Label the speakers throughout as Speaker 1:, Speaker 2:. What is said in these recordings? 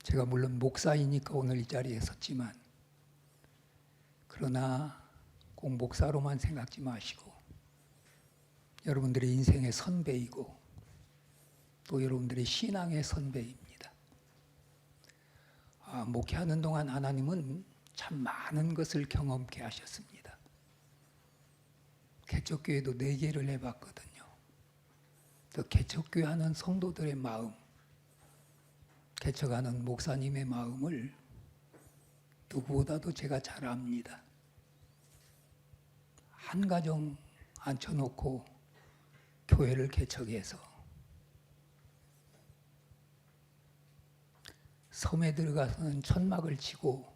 Speaker 1: 제가 물론 목사이니까 오늘 이 자리에 섰지만, 그러나 꼭 목사로만 생각지 마시고 여러분들의 인생의 선배이고 또 여러분들의 신앙의 선배입니다. 목회하는 동안 하나님은 참 많은 것을 경험케 하셨습니다. 개척교회도 4개를 해봤거든요. 또 개척교회 하는 성도들의 마음, 개척하는 목사님의 마음을 누구보다도 제가 잘 압니다. 한 가정 앉혀놓고 교회를 개척해서 섬에 들어가서는 천막을 치고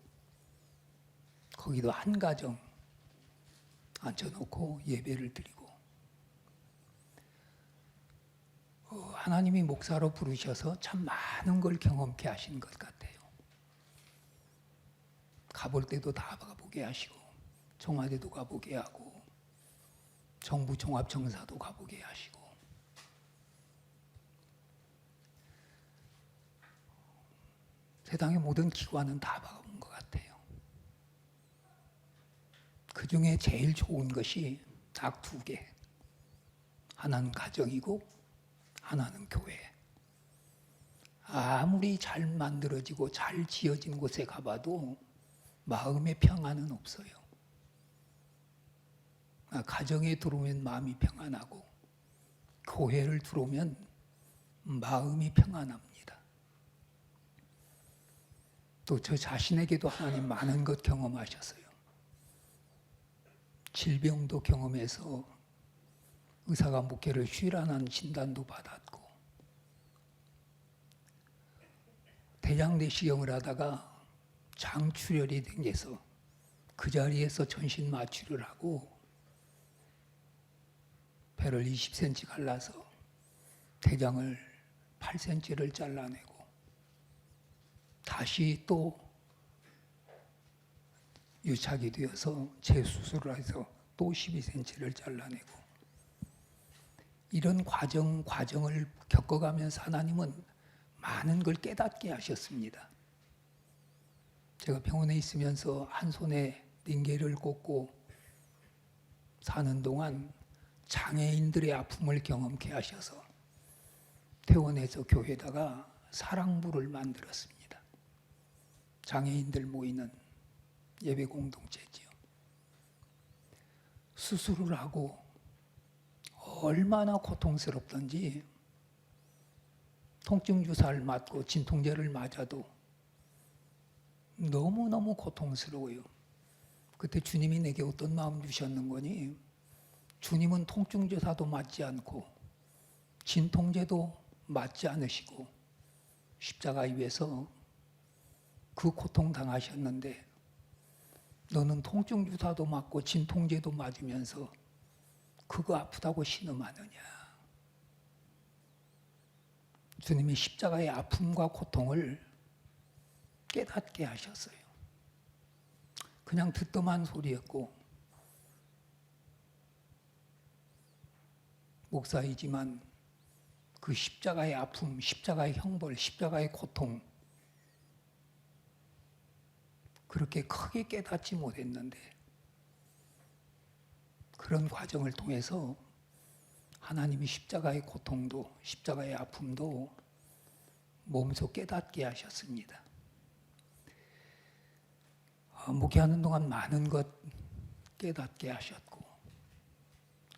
Speaker 1: 거기도 한 가정 앉혀놓고 예배를 드리고, 하나님이 목사로 부르셔서 참 많은 걸 경험케 하신 것 같아요. 가볼 때도 다 가보게 하시고, 청와대도 가보게 하고, 정부 종합청사도 가보게 하시고, 세상의 모든 기관은 다 가본 것 같아요. 그 중에 제일 좋은 것이 딱 2개. 하나는 가정이고 하나는 교회. 아무리 잘 만들어지고 잘 지어진 곳에 가봐도 마음의 평안은 없어요. 가정에 들어오면 마음이 평안하고 교회를 들어오면 마음이 평안합니다. 또 저 자신에게도 하나님 많은 것 경험하셨어요. 질병도 경험해서 의사가 목회를 쉬라는 진단도 받았고, 대장내시경을 하다가 장출혈이 생겨서 그 자리에서 전신 마취를 하고 배를 20cm 갈라서 대장을 8cm를 잘라내고, 다시 또 유착이 되어서 재수술을 해서 또 12cm를 잘라내고, 이런 과정을 겪어가면서 하나님은 많은 걸 깨닫게 하셨습니다. 제가 병원에 있으면서 한 손에 링겔을 꽂고 사는 동안 장애인들의 아픔을 경험케 하셔서 퇴원해서 교회에다가 사랑부를 만들었습니다. 장애인들 모이는 예배 공동체지요. 수술을 하고 얼마나 고통스럽던지, 통증 주사를 맞고 진통제를 맞아도 너무너무 고통스러워요. 그때 주님이 내게 어떤 마음 주셨는 거니? 주님은 통증 주사도 맞지 않고 진통제도 맞지 않으시고 십자가 위에서 그 고통 당하셨는데, 너는 통증 주사도 맞고 진통제도 맞으면서 그거 아프다고 신음하느냐? 주님이 십자가의 아픔과 고통을 깨닫게 하셨어요. 그냥 듣더만 소리였고, 목사이지만 그 십자가의 아픔, 십자가의 형벌, 십자가의 고통, 그렇게 크게 깨닫지 못했는데, 그런 과정을 통해서 하나님이 십자가의 고통도 십자가의 아픔도 몸소 깨닫게 하셨습니다. 목회하는 동안 많은 것 깨닫게 하셨고,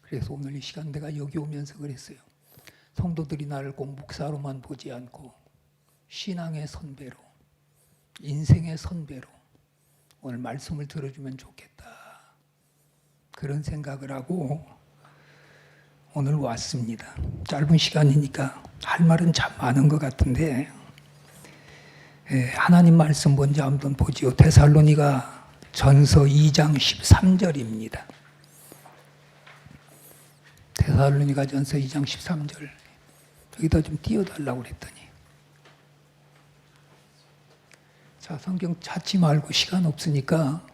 Speaker 1: 그래서 오늘 이 시간 내가 여기 오면서 그랬어요. 성도들이 나를 꼭 목사로만 보지 않고 신앙의 선배로, 인생의 선배로 오늘 말씀을 들어주면 좋겠다, 그런 생각을 하고 오늘 왔습니다. 짧은 시간이니까 할 말은 참 많은 것 같은데, 하나님 말씀 먼저 한번 보지요. 데살로니가 전서 2장 13절입니다. 데살로니가 전서 2장 13절. 여기다 좀 띄워달라고 그랬더니, 자, 성경 찾지 말고, 시간 없으니까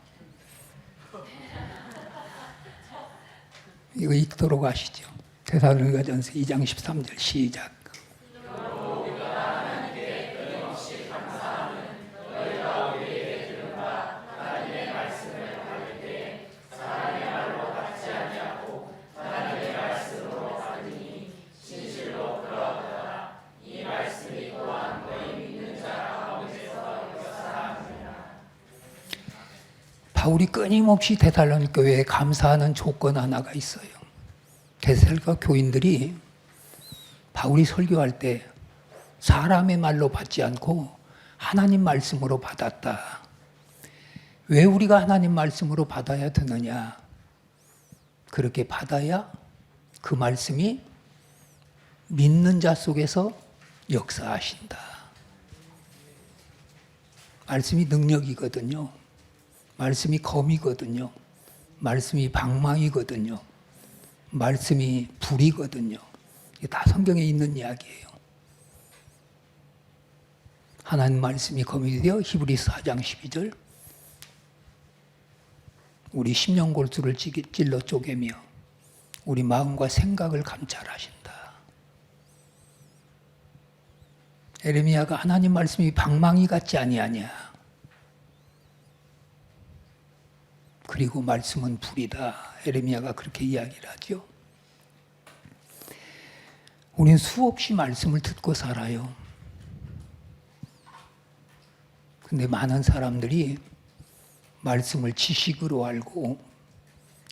Speaker 1: 이거 읽도록 하시죠. 데살로니가 전서 2장 13절 시작. 바울이 끊임없이 데살로니가 교회에 감사하는 조건 하나가 있어요. 데살로니가 교인들이 바울이 설교할 때 사람의 말로 받지 않고 하나님 말씀으로 받았다. 왜 우리가 하나님 말씀으로 받아야 되느냐? 그렇게 받아야 그 말씀이 믿는 자 속에서 역사하신다. 말씀이 능력이거든요. 말씀이 검이거든요. 말씀이 방망이거든요. 말씀이 불이거든요. 이게 다 성경에 있는 이야기예요. 하나님 말씀이 검이 되어 히브리서 4장 12절 우리 심령골수를 찔러 쪼개며 우리 마음과 생각을 감찰하신다. 에레미야가 하나님 말씀이 방망이 같지 아니하냐. 그리고 말씀은 불이다. 에레미야가 그렇게 이야기를 하죠. 우리는 수없이 말씀을 듣고 살아요. 근데 많은 사람들이 말씀을 지식으로 알고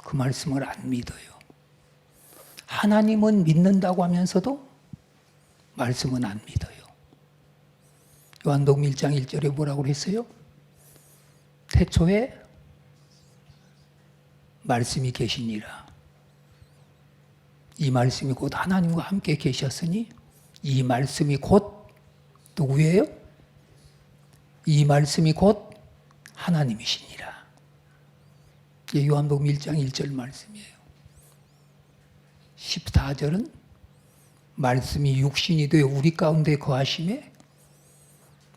Speaker 1: 그 말씀을 안 믿어요. 하나님은 믿는다고 하면서도 말씀은 안 믿어요. 요한복음 1장 1절에 뭐라고 그랬어요? 태초에 말씀이 계시니라. 이 말씀이 곧 하나님과 함께 계셨으니 이 말씀이 곧 누구예요? 이 말씀이 곧 하나님이시니라. 이게 요한복음 1장 1절 말씀이에요. 14절은 말씀이 육신이 되어 우리 가운데 거하심에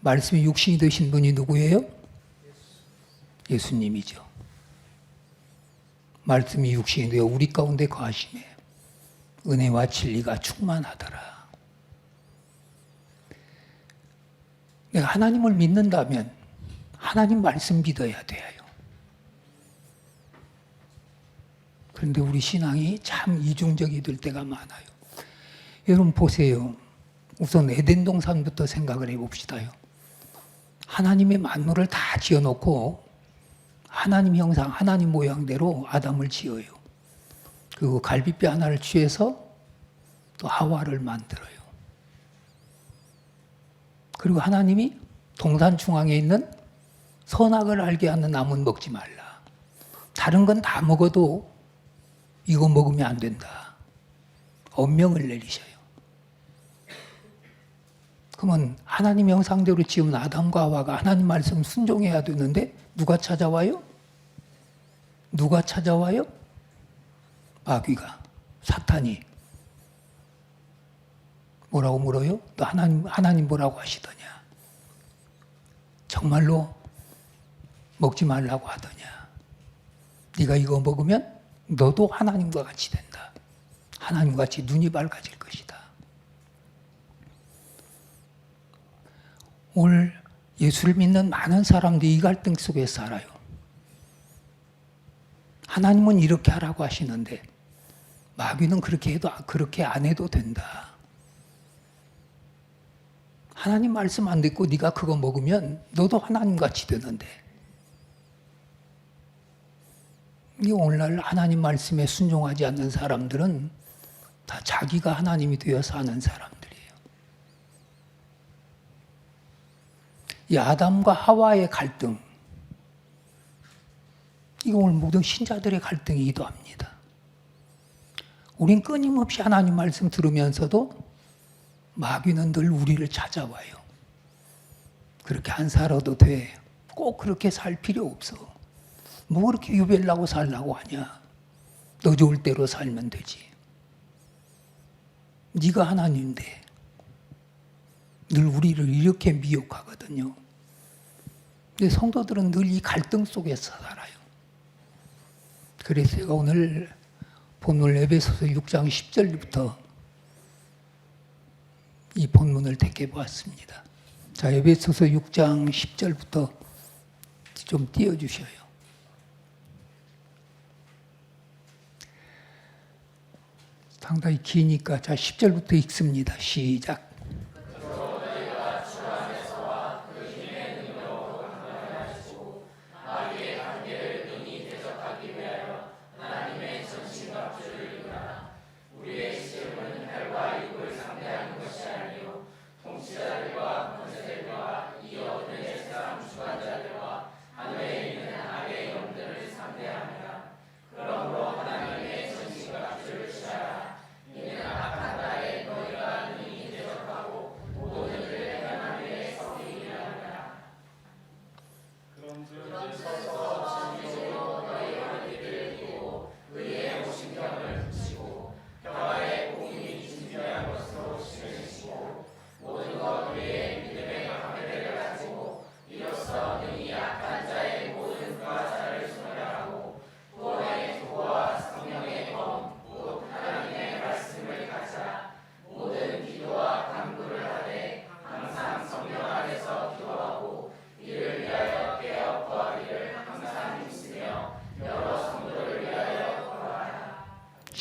Speaker 1: 말씀이 육신이 되신 분이 누구예요? 예수님이죠. 말씀이 육신이 되어 우리 가운데 거하심에 은혜와 진리가 충만하더라. 내가 하나님을 믿는다면 하나님 말씀 믿어야 돼요. 그런데 우리 신앙이 참 이중적이 될 때가 많아요. 여러분 보세요. 우선 에덴 동산부터 생각을 해봅시다요. 하나님의 만물을 다 지어놓고 하나님 형상, 하나님 모양대로 아담을 지어요. 그리고 갈비뼈 하나를 취해서 또 하와를 만들어요. 그리고 하나님이 동산 중앙에 있는 선악을 알게 하는 나무는 먹지 말라. 다른 건 다 먹어도 이거 먹으면 안 된다. 엄명을 내리셔요. 그러면 하나님 형상대로 지은 아담과 하와가 하나님 말씀 순종해야 되는데 누가 찾아와요? 누가 찾아와요? 마귀가, 사탄이. 뭐라고 물어요? 너 하나님 뭐라고 하시더냐? 정말로 먹지 말라고 하더냐? 네가 이거 먹으면 너도 하나님과 같이 된다. 하나님과 같이 눈이 밝아질 것이다. 오늘 예수를 믿는 많은 사람들이 이 갈등 속에 살아요. 하나님은 이렇게 하라고 하시는데 마귀는 그렇게 안 해도 된다. 하나님 말씀 안 듣고 네가 그거 먹으면 너도 하나님같이 되는데. 이 오늘날 하나님 말씀에 순종하지 않는 사람들은 다 자기가 하나님이 되어 사는 사람들이에요. 이 아담과 하와의 갈등, 이거 오늘 모든 신자들의 갈등이기도 합니다. 우린 끊임없이 하나님 말씀 들으면서도 마귀는 늘 우리를 찾아와요. 그렇게 안 살아도 돼. 꼭 그렇게 살 필요 없어. 뭐 그렇게 유별나고 살라고 하냐. 너 좋을 대로 살면 되지. 네가 하나님인데 늘 우리를 이렇게 미혹하거든요. 근데 성도들은 늘 이 갈등 속에서 살아요. 그래서 제가 오늘 본문 에베소서 6장 10절부터 이 본문을 택해 보았습니다. 자, 에베소서 6장 10절부터 좀 띄워주셔요. 상당히 기니까 자 10절부터 읽습니다. 시작.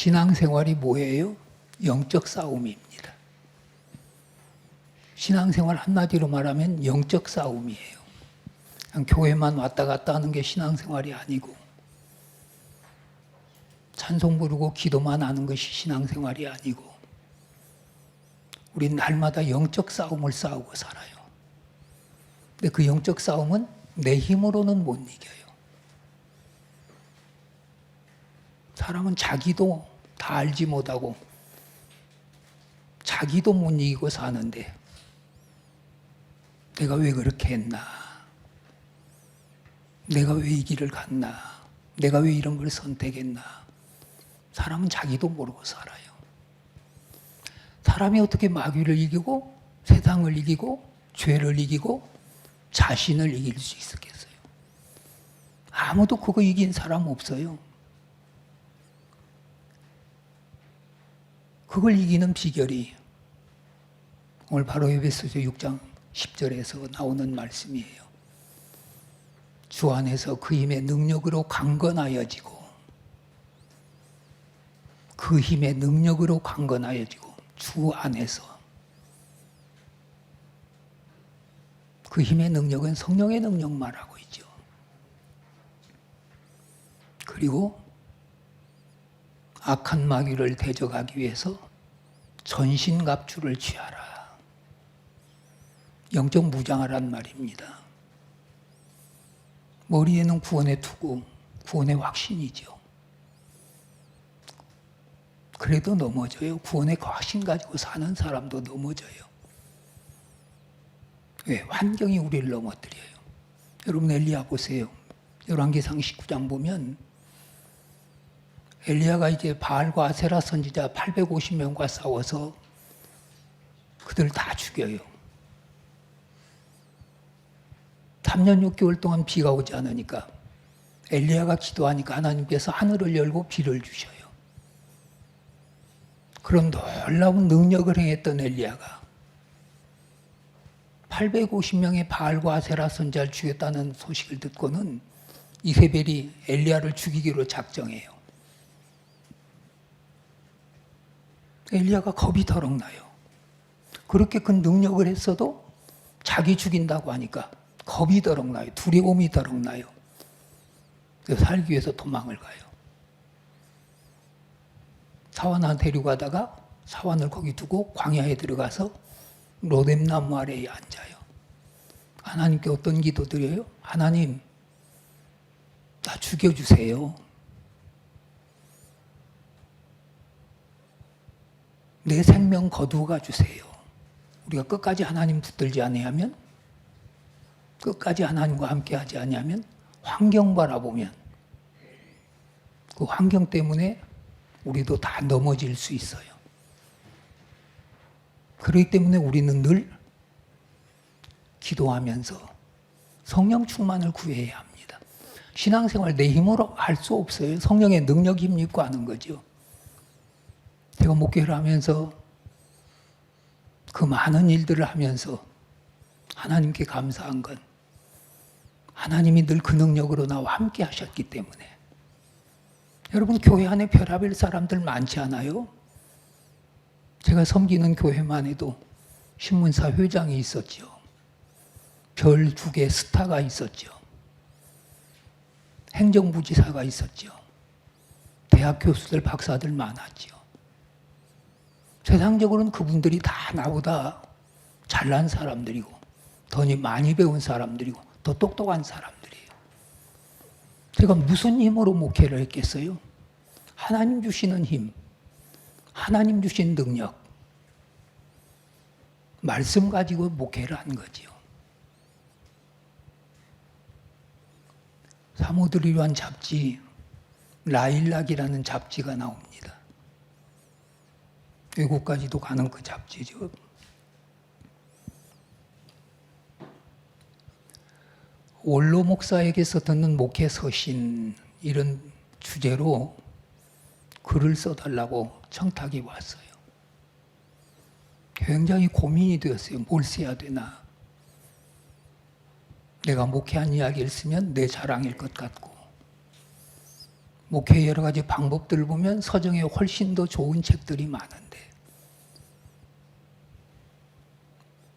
Speaker 1: 신앙생활이 뭐예요? 영적 싸움입니다. 신앙생활 한마디로 말하면 영적 싸움이에요. 그냥 교회만 왔다 갔다 하는 게 신앙생활이 아니고 찬송 부르고 기도만 하는 것이 신앙생활이 아니고 우린 날마다 영적 싸움을 싸우고 살아요. 근데 그 영적 싸움은 내 힘으로는 못 이겨요. 사람은 자기도 다 알지 못하고 자기도 못 이기고 사는데 내가 왜 그렇게 했나? 내가 왜 이 길을 갔나? 내가 왜 이런 걸 선택했나? 사람은 자기도 모르고 살아요. 사람이 어떻게 마귀를 이기고 세상을 이기고 죄를 이기고 자신을 이길 수 있었겠어요? 아무도 그거 이긴 사람 없어요. 그걸 이기는 비결이 오늘 바로 에베소서 6장 10절에서 나오는 말씀이에요. 주 안에서 그 힘의 능력으로 강건하여지고 그 힘의 능력으로 강건하여지고 주 안에서 그 힘의 능력은 성령의 능력 말하고 있죠. 그리고 악한 마귀를 대적하기 위해서 전신갑주를 취하라. 영적 무장하란 말입니다. 머리에는 구원의 투구, 구원의 확신이죠. 그래도 넘어져요. 구원의 확신 가지고 사는 사람도 넘어져요. 왜? 환경이 우리를 넘어뜨려요. 여러분 엘리야 보세요. 열왕기상 19장 보면 엘리야가 이제 바알과 아세라 선지자 850명과 싸워서 그들 다 죽여요. 3년 6개월 동안 비가 오지 않으니까 엘리야가 기도하니까 하나님께서 하늘을 열고 비를 주셔요. 그런 놀라운 능력을 행했던 엘리야가 850명의 바알과 아세라 선지자를 죽였다는 소식을 듣고는 이세벨이 엘리야를 죽이기로 작정해요. 엘리야가 겁이 더럭 나요. 그렇게 그 능력을 했어도 자기 죽인다고 하니까 겁이 더럭 나요. 두려움이 더럭 나요. 그래서 살기 위해서 도망을 가요. 사환 하나 데려가다가 사환을 거기 두고 광야에 들어가서 로뎀나무 아래에 앉아요. 하나님께 어떤 기도 드려요? 하나님, 나 죽여주세요. 내 생명 거두어 주세요. 우리가 끝까지 하나님 붙들지 아니하면, 끝까지 하나님과 함께 하지 아니하면 환경 바라보면 그 환경 때문에 우리도 다 넘어질 수 있어요. 그렇기 때문에 우리는 늘 기도하면서 성령 충만을 구해야 합니다. 신앙생활 내 힘으로 할 수 없어요. 성령의 능력이 힘입고 하는 거죠. 제가 목회를 하면서 그 많은 일들을 하면서 하나님께 감사한 건 하나님이 늘 그 능력으로 나와 함께 하셨기 때문에. 여러분 교회 안에 별의별 사람들 많지 않아요? 제가 섬기는 교회만 해도 신문사 회장이 있었죠. 별 2개 스타가 있었죠. 행정부지사가 있었죠. 대학 교수들, 박사들 많았죠. 세상적으로는 그분들이 다 나보다 잘난 사람들이고 더 많이 배운 사람들이고 더 똑똑한 사람들이에요. 제가 무슨 힘으로 목회를 했겠어요? 하나님 주시는 힘, 하나님 주신 능력, 말씀 가지고 목회를 한 거지요. 사모들을 위한 잡지, 라일락이라는 잡지가 나옵니다. 외국까지도 가는 그 잡지죠. 원로 목사에게서 듣는 목회 서신 이런 주제로 글을 써달라고 청탁이 왔어요. 굉장히 고민이 되었어요. 뭘 써야 되나. 내가 목회한 이야기를 쓰면 내 자랑일 것 같고 목회의 여러 가지 방법들을 보면 서정에 훨씬 더 좋은 책들이 많은데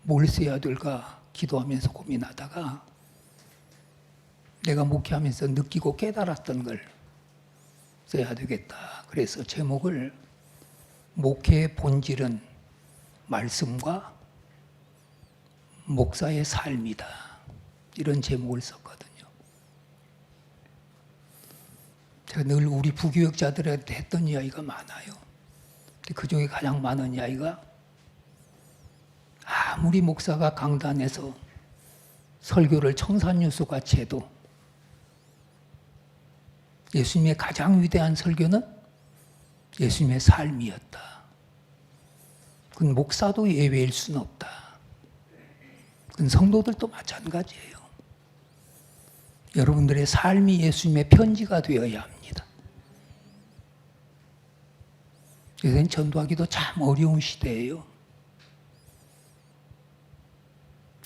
Speaker 1: 뭘 써야 될까 기도하면서 고민하다가 내가 목회하면서 느끼고 깨달았던 걸 써야 되겠다. 그래서 제목을 목회의 본질은 말씀과 목사의 삶이다. 이런 제목을 썼거든요. 제가 늘 우리 부교역자들한테 했던 이야기가 많아요. 그 중에 가장 많은 이야기가 아무리 목사가 강단에서 설교를 청산유수같이 해도 예수님의 가장 위대한 설교는 예수님의 삶이었다. 그건 목사도 예외일 수는 없다. 그건 성도들도 마찬가지예요. 여러분들의 삶이 예수님의 편지가 되어야 합니다. 요새는 전도하기도 참 어려운 시대예요.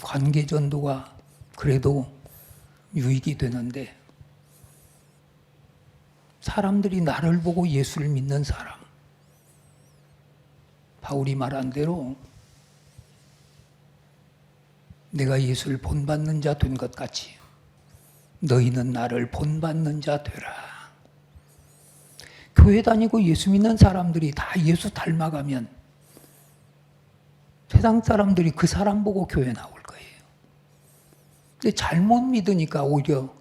Speaker 1: 관계 전도가 그래도 유익이 되는데 사람들이 나를 보고 예수를 믿는 사람, 바울이 말한 대로 내가 예수를 본받는 자 된 것 같이 너희는 나를 본받는 자 되라. 교회 다니고 예수 믿는 사람들이 다 예수 닮아가면 세상 사람들이 그 사람 보고 교회 나올 거예요. 근데 잘못 믿으니까 오히려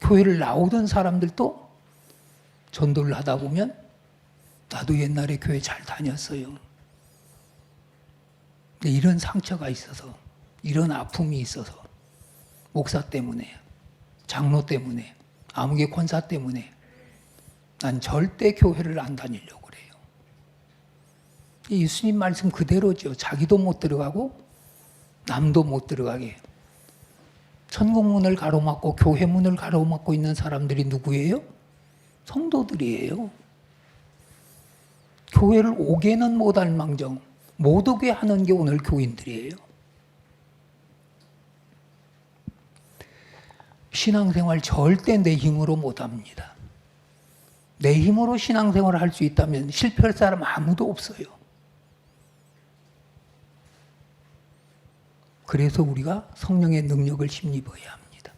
Speaker 1: 교회를 나오던 사람들도 전도를 하다 보면 나도 옛날에 교회 잘 다녔어요. 근데 이런 상처가 있어서, 이런 아픔이 있어서 목사 때문에, 장로 때문에, 아무개 권사 때문에 난 절대 교회를 안 다니려고 그래요. 예수님 말씀 그대로죠. 자기도 못 들어가고 남도 못 들어가게. 천국문을 가로막고 교회 문을 가로막고 있는 사람들이 누구예요? 성도들이에요. 교회를 오게는 못할 망정 못 오게 하는 게 오늘 교인들이에요. 신앙생활 절대 내 힘으로 못합니다. 내 힘으로 신앙생활을 할 수 있다면 실패할 사람 아무도 없어요. 그래서 우리가 성령의 능력을 힘입어야 합니다.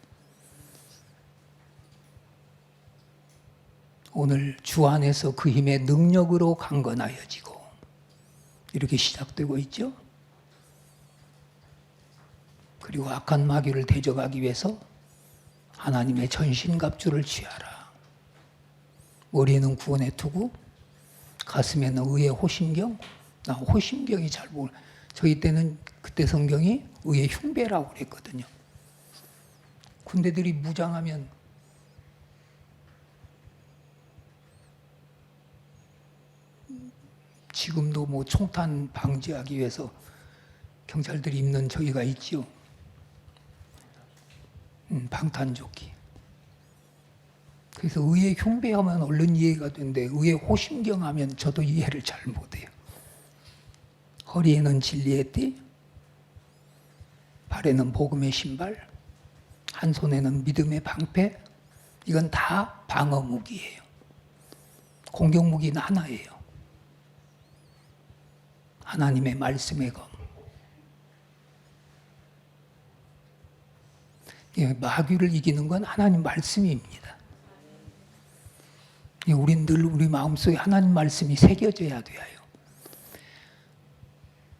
Speaker 1: 오늘 주 안에서 그 힘의 능력으로 강건하여지고 이렇게 시작되고 있죠. 그리고 악한 마귀를 대적하기 위해서 하나님의 전신갑주를 취하라. 머리에는 구원의 투구, 가슴에는 의의 호심경. 나 호심경이 잘 모르. 저희 때는 그때 성경이 의의 흉배라고 그랬거든요. 군대들이 무장하면 지금도 뭐 총탄 방지하기 위해서 경찰들이 입는 저기가 있죠. 방탄조끼. 그래서 의의 흉배하면 얼른 이해가 되는데 의의 호심경 하면 저도 이해를 잘 못해요. 허리에는 진리의 띠, 발에는 복음의 신발, 한 손에는 믿음의 방패. 이건 다 방어 무기예요. 공격 무기는 하나예요. 하나님의 말씀의 검. 마귀를 이기는 건 하나님 말씀입니다. 우린 늘 우리 마음속에 하나님 말씀이 새겨져야 돼요.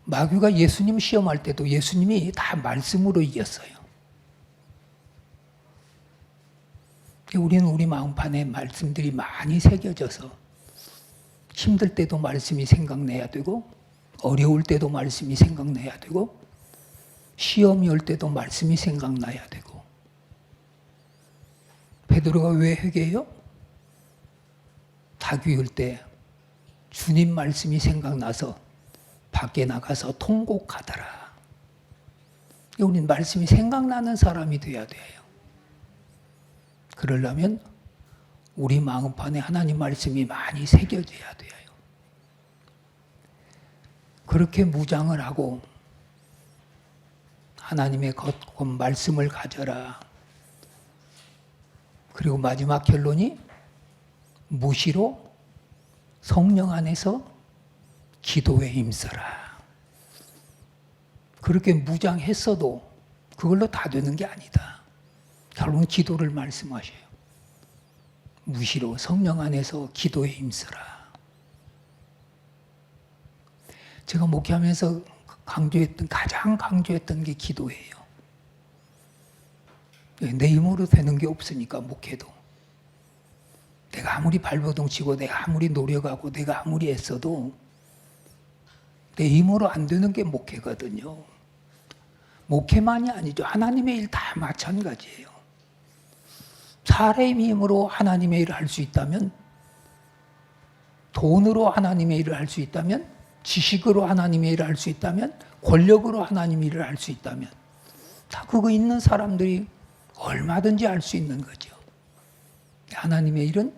Speaker 1: 마귀가 예수님 시험할 때도 예수님이 다 말씀으로 이겼어요. 우리는 우리 마음판에 말씀들이 많이 새겨져서 힘들 때도 말씀이 생각나야 되고 어려울 때도 말씀이 생각나야 되고 시험이 올 때도 말씀이 생각나야 되고. 베드로가 왜 회개해요? 닭이 울 때 주님 말씀이 생각나서 밖에 나가서 통곡하더라. 우리는 말씀이 생각나는 사람이 돼야 돼요. 그러려면 우리 마음판에 하나님 말씀이 많이 새겨져야 돼요. 그렇게 무장을 하고 하나님의 겉곰 말씀을 가져라. 그리고 마지막 결론이 무시로 성령 안에서 기도에 힘써라. 그렇게 무장했어도 그걸로 다 되는 게 아니다. 결국은 기도를 말씀하셔요. 무시로 성령 안에서 기도에 힘써라. 제가 목회하면서 가장 강조했던 게 기도예요. 내 힘으로 되는 게 없으니까 목회도. 내가 아무리 발버둥 치고 내가 아무리 노력하고 내가 아무리 애써도 내 힘으로 안 되는 게 목회거든요. 목회만이 아니죠. 하나님의 일 다 마찬가지예요. 사람의 힘으로 하나님의 일을 할 수 있다면, 돈으로 하나님의 일을 할 수 있다면, 지식으로 하나님의 일을 할 수 있다면, 권력으로 하나님의 일을 할 수 있다면 다 그거 있는 사람들이 얼마든지 할 수 있는 거죠. 하나님의 일은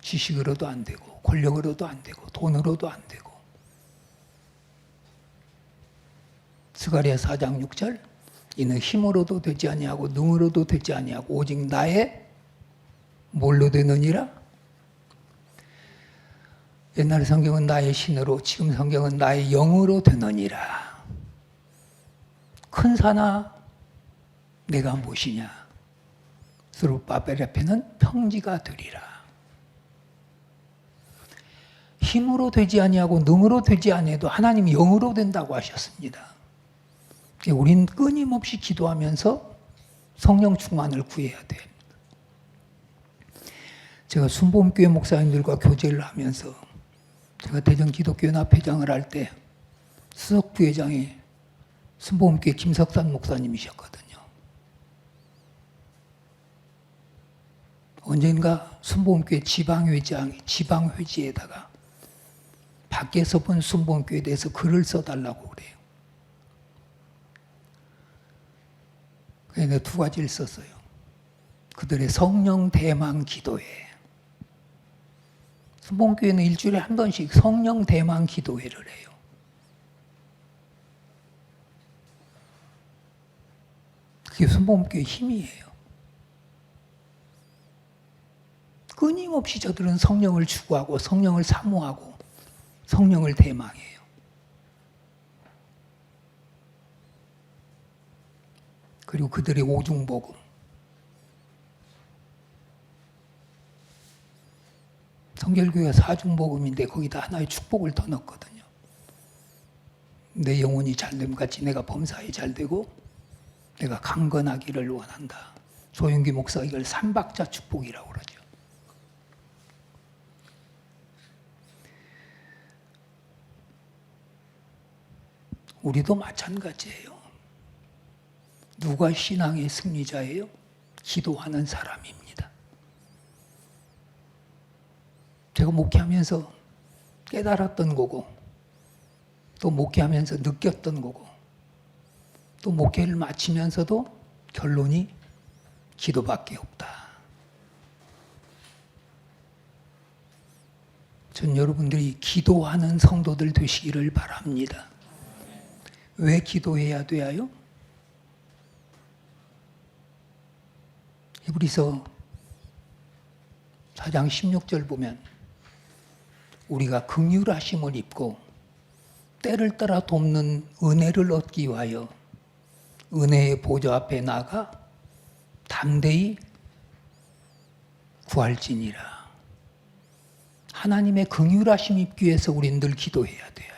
Speaker 1: 지식으로도 안 되고 권력으로도 안 되고 돈으로도 안 되고. 스가랴 4장 6절 이는 힘으로도 되지 아니하고 능으로도 되지 아니하고 오직 나의 뭘로 되느니라. 옛날 성경은 나의 신으로, 지금 성경은 나의 영으로 되느니라. 큰 산아 내가 무엇이냐. 스룹바벨 앞에는 평지가 되리라. 힘으로 되지 아니하고 능으로 되지 아니해도 하나님 영으로 된다고 하셨습니다. 우리는 끊임없이 기도하면서 성령 충만을 구해야 돼요. 제가 순복음교회 목사님들과 교제를 하면서 제가 대전기독교연합회장을 할 때 수석 부회장이 순복음교회 김석산 목사님이셨거든요. 언젠가 순복음교회 지방회지에다가 밖에서 본 순복음교회에 대해서 글을 써달라고 그래요. 그래서 내가 두 가지를 썼어요. 그들의 성령 대망 기도회. 순복음교회는 일주일에 한 번씩 성령 대망 기도회를 해요. 그게 순복음교회 힘이에요. 끊임없이 저들은 성령을 추구하고 성령을 사모하고 성령을 대망해요. 그리고 그들의 오중복음. 성결교회가 사중복음인데 거기다 하나의 축복을 더 넣었거든요. 내 영혼이 잘됨 같이 내가 범사에 잘되고 내가 강건하기를 원한다. 조윤기 목사가 이걸 삼박자 축복이라고 그러죠. 우리도 마찬가지예요. 누가 신앙의 승리자예요? 기도하는 사람입니다. 제가 목회하면서 깨달았던 거고 또 목회하면서 느꼈던 거고 또 목회를 마치면서도 결론이 기도밖에 없다. 전 여러분들이 기도하는 성도들 되시기를 바랍니다. 왜 기도해야 돼요? 히브리서 4장 16절 보면 우리가 긍휼하심을 입고 때를 따라 돕는 은혜를 얻기 위하여 은혜의 보좌 앞에 나가 담대히 구할지니라. 하나님의 긍휼하심 입기 위해서 우린 늘 기도해야 돼요.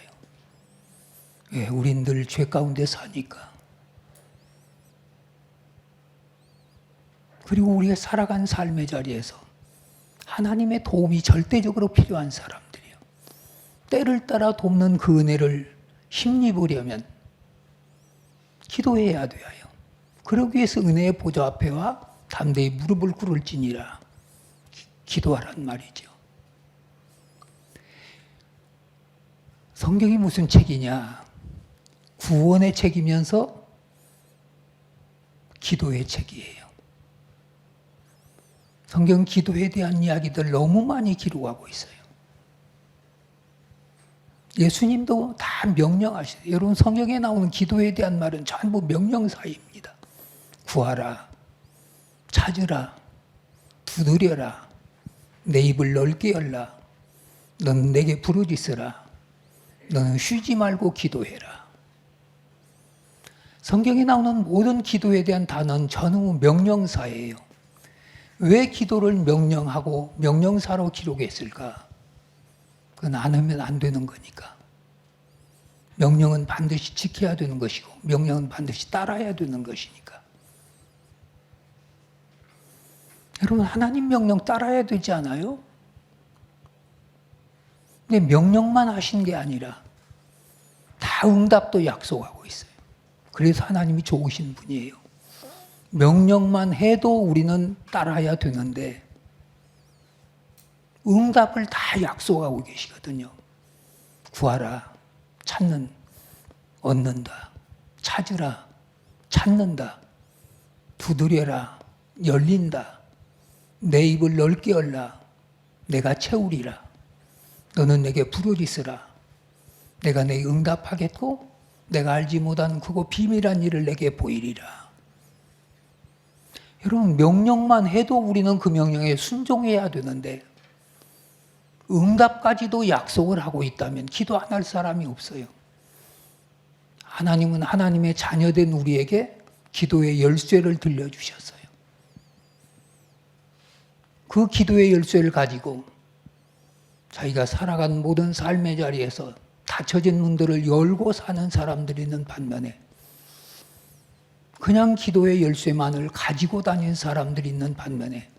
Speaker 1: 예, 우린 늘 죄 가운데 사니까. 그리고 우리가 살아간 삶의 자리에서 하나님의 도움이 절대적으로 필요한 사람들이요. 때를 따라 돕는 그 은혜를 힘입으려면 기도해야 돼요. 그러기 위해서 은혜의 보좌 앞에와 담대히 무릎을 꿇을지니라. 기도하란 말이죠. 성경이 무슨 책이냐? 구원의 책이면서 기도의 책이에요. 성경 기도에 대한 이야기들 너무 많이 기록하고 있어요. 예수님도 다 명령하시죠. 여러분 성경에 나오는 기도에 대한 말은 전부 명령사입니다. 구하라, 찾으라, 두드려라, 내 입을 넓게 열라. 너는 내게 부르짖으라. 너는 쉬지 말고 기도해라. 성경에 나오는 모든 기도에 대한 단어는 전후 명령사예요. 왜 기도를 명령하고 명령사로 기록했을까? 그건 안 하면 안 되는 거니까. 명령은 반드시 지켜야 되는 것이고 명령은 반드시 따라야 되는 것이니까. 여러분, 하나님 명령 따라야 되지 않아요? 근데 명령만 하신 게 아니라 다 응답도 약속하고 있어요. 그래서 하나님이 좋으신 분이에요. 명령만 해도 우리는 따라야 되는데 응답을 다 약속하고 계시거든요. 구하라, 얻는다, 찾으라, 찾는다, 두드려라, 열린다, 내 입을 넓게 열라, 내가 채우리라, 너는 내게 부르짖으라, 내가 내게 응답하겠고 내가 알지 못하는 크고 비밀한 일을 내게 보이리라. 여러분, 명령만 해도 우리는 그 명령에 순종해야 되는데 응답까지도 약속을 하고 있다면 기도 안 할 사람이 없어요. 하나님은 하나님의 자녀된 우리에게 기도의 열쇠를 들려주셨어요. 그 기도의 열쇠를 가지고 자기가 살아간 모든 삶의 자리에서 닫혀진 문들을 열고 사는 사람들이 있는 반면에 그냥 기도의 열쇠만을 가지고 다니는 사람들이 있는 반면에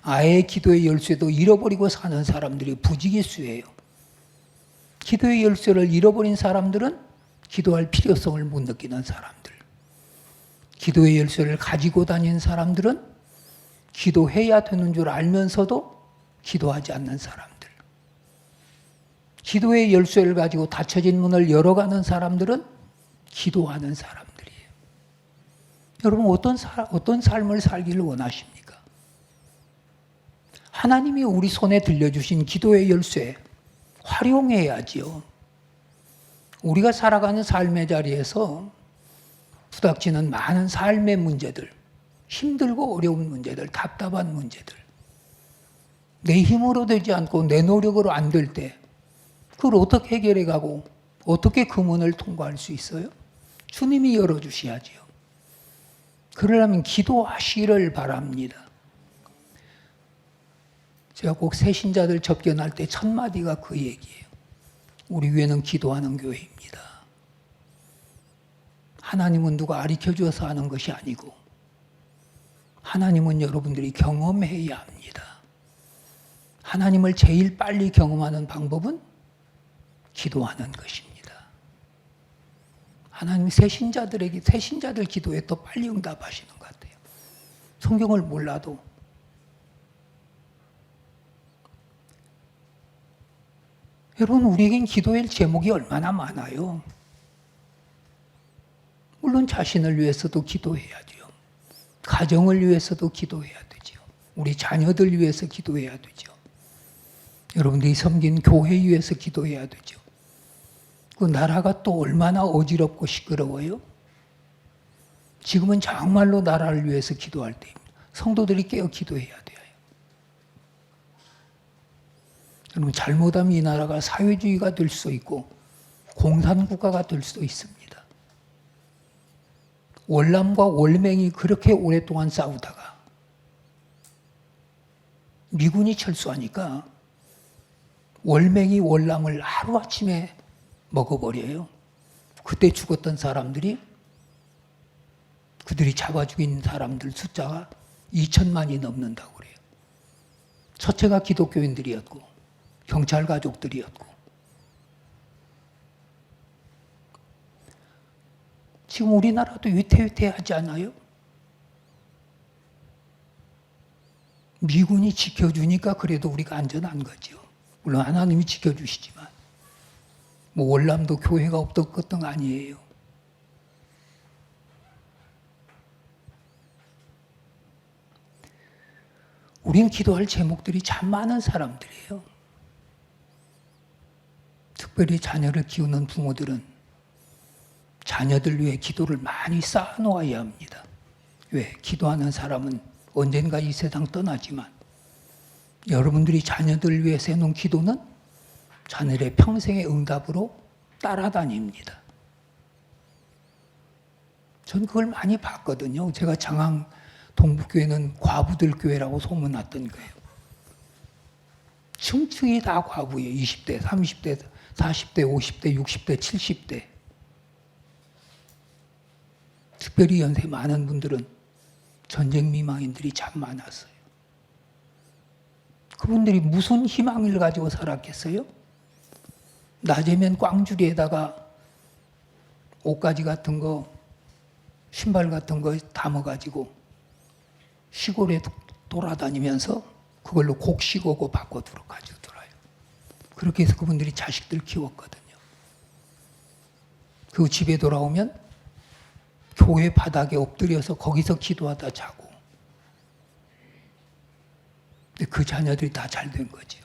Speaker 1: 아예 기도의 열쇠도 잃어버리고 사는 사람들이 부지기수예요. 기도의 열쇠를 잃어버린 사람들은 기도할 필요성을 못 느끼는 사람들. 기도의 열쇠를 가지고 다니는 사람들은 기도해야 되는 줄 알면서도 기도하지 않는 사람들. 기도의 열쇠를 가지고 닫혀진 문을 열어가는 사람들은 기도하는 사람들이에요. 여러분, 어떤 삶을 살기를 원하십니까? 하나님이 우리 손에 들려주신 기도의 열쇠 활용해야지요. 우리가 살아가는 삶의 자리에서 부닥치는 많은 삶의 문제들, 힘들고 어려운 문제들, 답답한 문제들, 내 힘으로 되지 않고 내 노력으로 안 될 때 그걸 어떻게 해결해 가고 어떻게 그 문을 통과할 수 있어요? 주님이 열어주셔야지요. 그러려면 기도하시기를 바랍니다. 제가 꼭 새신자들 접견할 때 첫 마디가 그 얘기예요. 우리 교회는 기도하는 교회입니다. 하나님은 누가 가르쳐줘서 하는 것이 아니고 하나님은 여러분들이 경험해야 합니다. 하나님을 제일 빨리 경험하는 방법은 기도하는 것입니다. 하나님 새신자들 기도에 더 빨리 응답하시는 것 같아요. 성경을 몰라도 여러분, 우리에겐 기도의 제목이 얼마나 많아요. 물론 자신을 위해서도 기도해야죠. 가정을 위해서도 기도해야 되죠. 우리 자녀들 위해서 기도해야 되죠. 여러분들이 섬긴 교회 위해서 기도해야 되죠. 그 나라가 또 얼마나 어지럽고 시끄러워요. 지금은 정말로 나라를 위해서 기도할 때입니다. 성도들이 깨어 기도해야 돼요. 여러분, 잘못하면 이 나라가 사회주의가 될 수 있고 공산국가가 될 수도 있습니다. 월남과 월맹이 그렇게 오랫동안 싸우다가 미군이 철수하니까 월맹이 월남을 하루아침에 먹어버려요. 그때 죽었던 사람들이, 그들이 잡아 죽인 사람들 숫자가 2천만이 넘는다고 그래요. 첫째가 기독교인들이었고 경찰 가족들이었고, 지금 우리나라도 위태위태하지 않아요? 미군이 지켜주니까 그래도 우리가 안전한 거죠. 물론 하나님이 지켜주시지만 뭐 월남도 교회가 없던 것도 아니에요. 우린 기도할 제목들이 참 많은 사람들이에요. 특별히 자녀를 키우는 부모들은 자녀들 위해 기도를 많이 쌓아놓아야 합니다. 왜? 기도하는 사람은 언젠가 이 세상 떠나지만 여러분들이 자녀들 위해서 해놓은 기도는 자녀의 평생의 응답으로 따라다닙니다. 전 그걸 많이 봤거든요. 제가 장항 동북교회는 과부들 교회라고 소문났던 거예요. 층층이 다 과부예요. 20대, 30대, 40대, 50대, 60대, 70대. 특별히 연세 많은 분들은 전쟁 미망인들이 참 많았어요. 그분들이 무슨 희망을 가지고 살았겠어요? 낮에면 꽝주리에다가 옷가지 같은 거, 신발 같은 거 담아가지고 시골에 돌아다니면서 그걸로 곡식오고 바꿔두러 가지고 돌아요. 그렇게 해서 그분들이 자식들 키웠거든요. 그리고 집에 돌아오면 교회 바닥에 엎드려서 거기서 기도하다 자고. 근데 그 자녀들이 다 잘 된 거지요.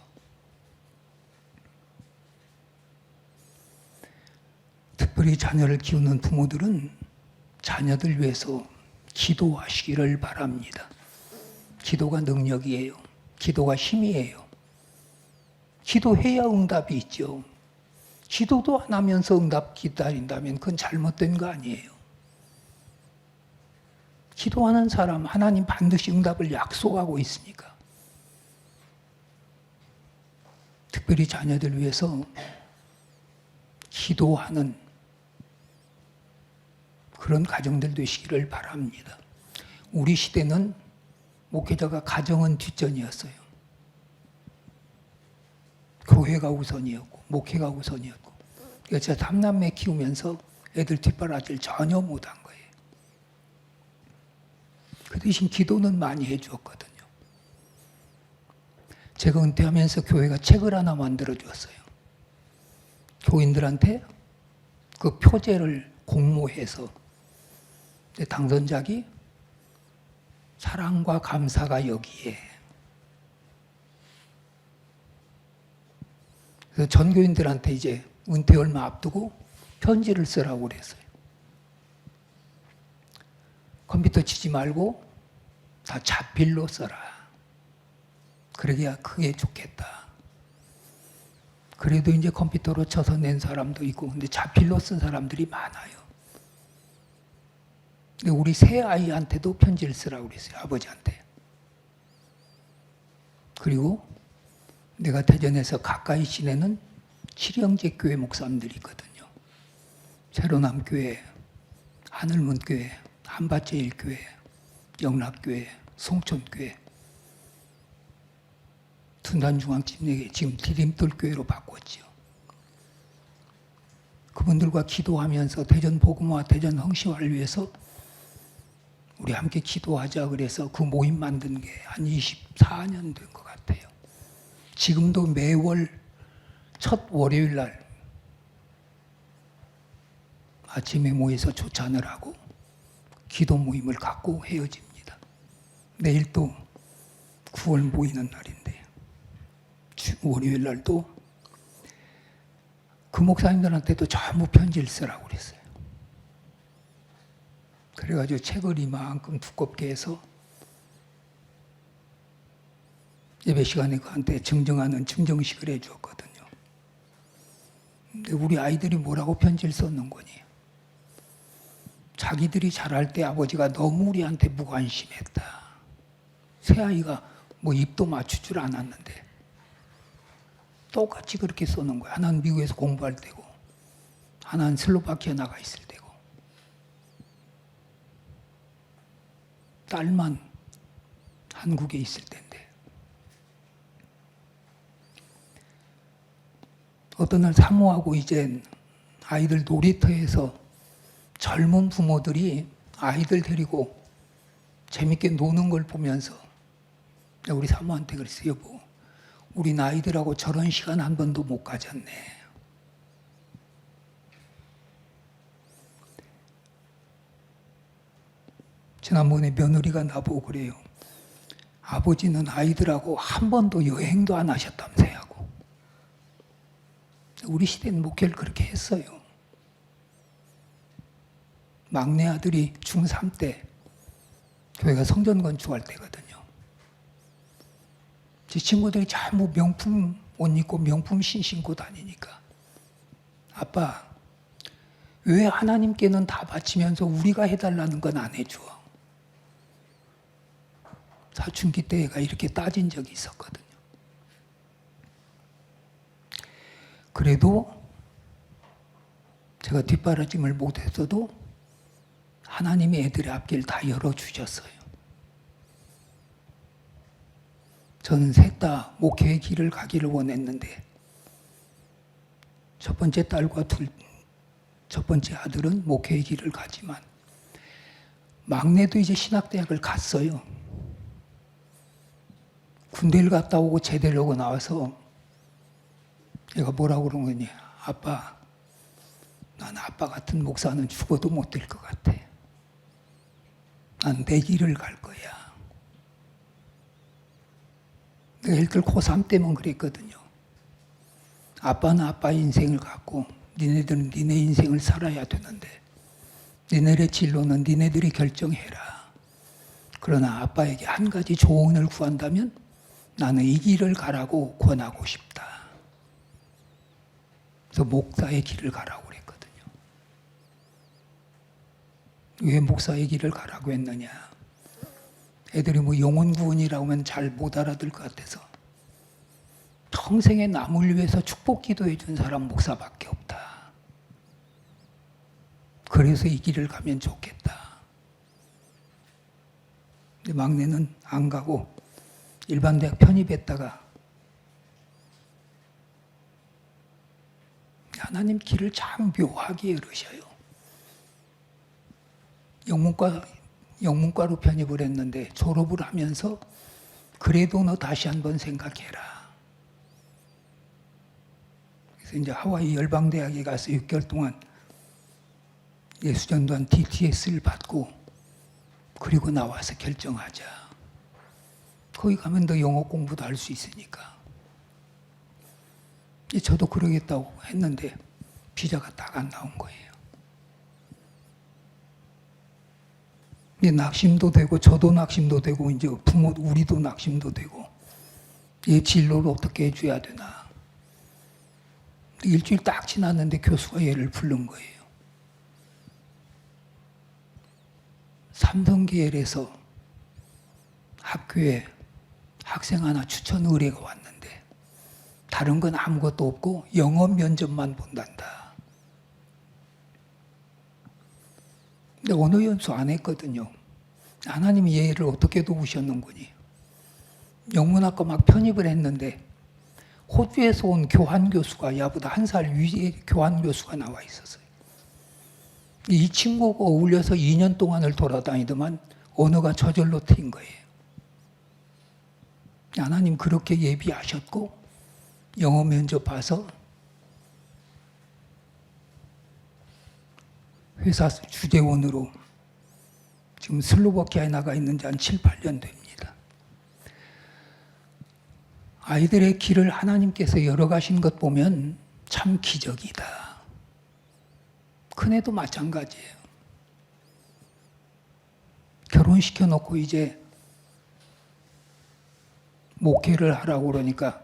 Speaker 1: 특별히 자녀를 키우는 부모들은 자녀들 위해서 기도하시기를 바랍니다. 기도가 능력이에요. 기도가 힘이에요. 기도해야 응답이 있죠. 기도도 안 하면서 응답 기다린다면 그건 잘못된 거 아니에요. 기도하는 사람 하나님 반드시 응답을 약속하고 있으니까. 특별히 자녀들 위해서 기도하는 그런 가정들 되시기를 바랍니다. 우리 시대는 목회자가 가정은 뒷전이었어요. 교회가 우선이었고 목회가 우선이었고. 그래서 제가 삼남매 키우면서 애들 뒷바라지를 전혀 못한 거예요. 그 대신 기도는 많이 해주었거든요. 제가 은퇴하면서 교회가 책을 하나 만들어 주었어요. 교인들한테 그 표제를 공모해서 당선작이 사랑과 감사가 여기에. 그래서 전교인들한테 이제 은퇴 얼마 앞두고 편지를 쓰라고 그랬어요. 컴퓨터 치지 말고 다 자필로 써라. 그러기야 그게 좋겠다. 그래도 이제 컴퓨터로 쳐서 낸 사람도 있고, 근데 자필로 쓴 사람들이 많아요. 근데 우리 새 아이한테도 편지를 쓰라고 그랬어요. 아버지한테. 그리고 내가 대전에서 가까이 지내는 칠형제 교회 목사님들이 있거든요. 새로남교회, 하늘문교회, 한밭제일교회, 영락교회, 송천교회, 둔단중앙집례회, 지금 디딤돌교회로 바꿨죠. 그분들과 기도하면서 대전 복음화, 대전 흥시화를 위해서 우리 함께 기도하자 그래서 그 모임 만든 게 한 24년 된 것 같아요. 지금도 매월 첫 월요일 날 아침에 모여서 조찬을 하고 기도 모임을 갖고 헤어집니다. 내일 또 9월 모이는 날인데 월요일 날도 그 목사님들한테도 전부 편지를 쓰라고 그랬어요. 그래가지고 책을 이만큼 두껍게 해서 예배 시간에 그한테 증정하는 증정식을 해주었거든요. 근데 우리 아이들이 뭐라고 편지를 썼는 거니? 자기들이 자랄 때 아버지가 너무 우리한테 무관심했다. 새아이가 뭐 입도 맞출 줄 않았는데 똑같이 그렇게 써는 거야. 하나는 미국에서 공부할 때고 하나는 슬로바키아 나가 있을 때고 딸만 한국에 있을 텐데. 어떤 날 사모하고 이제 아이들 놀이터에서 젊은 부모들이 아이들 데리고 재밌게 노는 걸 보면서 우리 사모한테 그랬어요. 여보, 우리 아이들하고 저런 시간 한 번도 못 가졌네. 지난번에 며느리가 나보고 그래요. 아버지는 아이들하고 한 번도 여행도 안 하셨다면서요. 하고. 우리 시대는 목회를 그렇게 했어요. 막내 아들이 중3 때 교회가 성전 건축할 때거든요. 제 친구들이 전부 명품 옷 입고 명품 신고 다니니까 아빠 왜 하나님께는 다 바치면서 우리가 해달라는 건 안 해줘? 사춘기 때 애가 이렇게 따진 적이 있었거든요. 그래도 제가 뒷바라짐을 못했어도 하나님이 애들의 앞길 다 열어주셨어요. 저는 셋 다 목회의 길을 가기를 원했는데 첫 번째 딸과 첫 번째 아들은 목회의 길을 가지만 막내도 이제 신학대학을 갔어요. 군대를 갔다 오고 제대를 하고 나와서 얘가 뭐라고 그런 거니? 아빠, 난 아빠 같은 목사는 죽어도 못 될 것 같아. 난 내 길을 갈 거야. 내가 일들 고3 때면 그랬거든요. 아빠는 아빠 인생을 갖고 니네들은 니네 인생을 살아야 되는데 니네의 진로는 니네들이 결정해라. 그러나 아빠에게 한 가지 조언을 구한다면 나는 이 길을 가라고 권하고 싶다. 그래서 목사의 길을 가라고 그랬거든요. 왜 목사의 길을 가라고 했느냐? 애들이 뭐 영혼 구원이라고 하면 잘 못 알아들 것 같아서 평생에 남을 위해서 축복 기도해 준 사람 목사밖에 없다. 그래서 이 길을 가면 좋겠다. 근데 막내는 안 가고 일반 대학 편입했다가 하나님 길을 참 묘하게 열으셔요. 영문과로 편입을 했는데 졸업을 하면서 그래도 너 다시 한번 생각해라. 그래서 이제 하와이 열방대학에 가서 6개월 동안 예수전도한 DTS를 받고 그리고 나와서 결정하자. 거기 가면 더 영어 공부도 할 수 있으니까. 저도 그러겠다고 했는데 비자가 딱 안 나온 거예요. 이제 낙심도 되고 저도 낙심도 되고 이제 부모 우리도 낙심도 되고 얘 진로를 어떻게 해줘야 되나. 일주일 딱 지났는데 교수가 얘를 부른 거예요. 삼성계열에서 학교에 학생 하나 추천 의뢰가 왔는데 다른 건 아무것도 없고 영어 면접만 본단다. 근데 언어 연수 안 했거든요. 하나님이 얘를 어떻게 도우셨는구니. 영문학과 막 편입을 했는데 호주에서 온 교환 교수가 야보다 1살 위에 교환 교수가 나와 있었어요. 이 친구가 어울려서 2년 동안을 돌아다니더만 언어가 저절로 트인 거예요. 하나님 그렇게 예비하셨고 영어 면접 봐서 회사 주재원으로 지금 슬로바키아에 나가 있는 지 한 7, 8년 됩니다. 아이들의 길을 하나님께서 열어가신 것 보면 참 기적이다. 큰애도 마찬가지예요. 결혼시켜놓고 이제 목회를 하라고 그러니까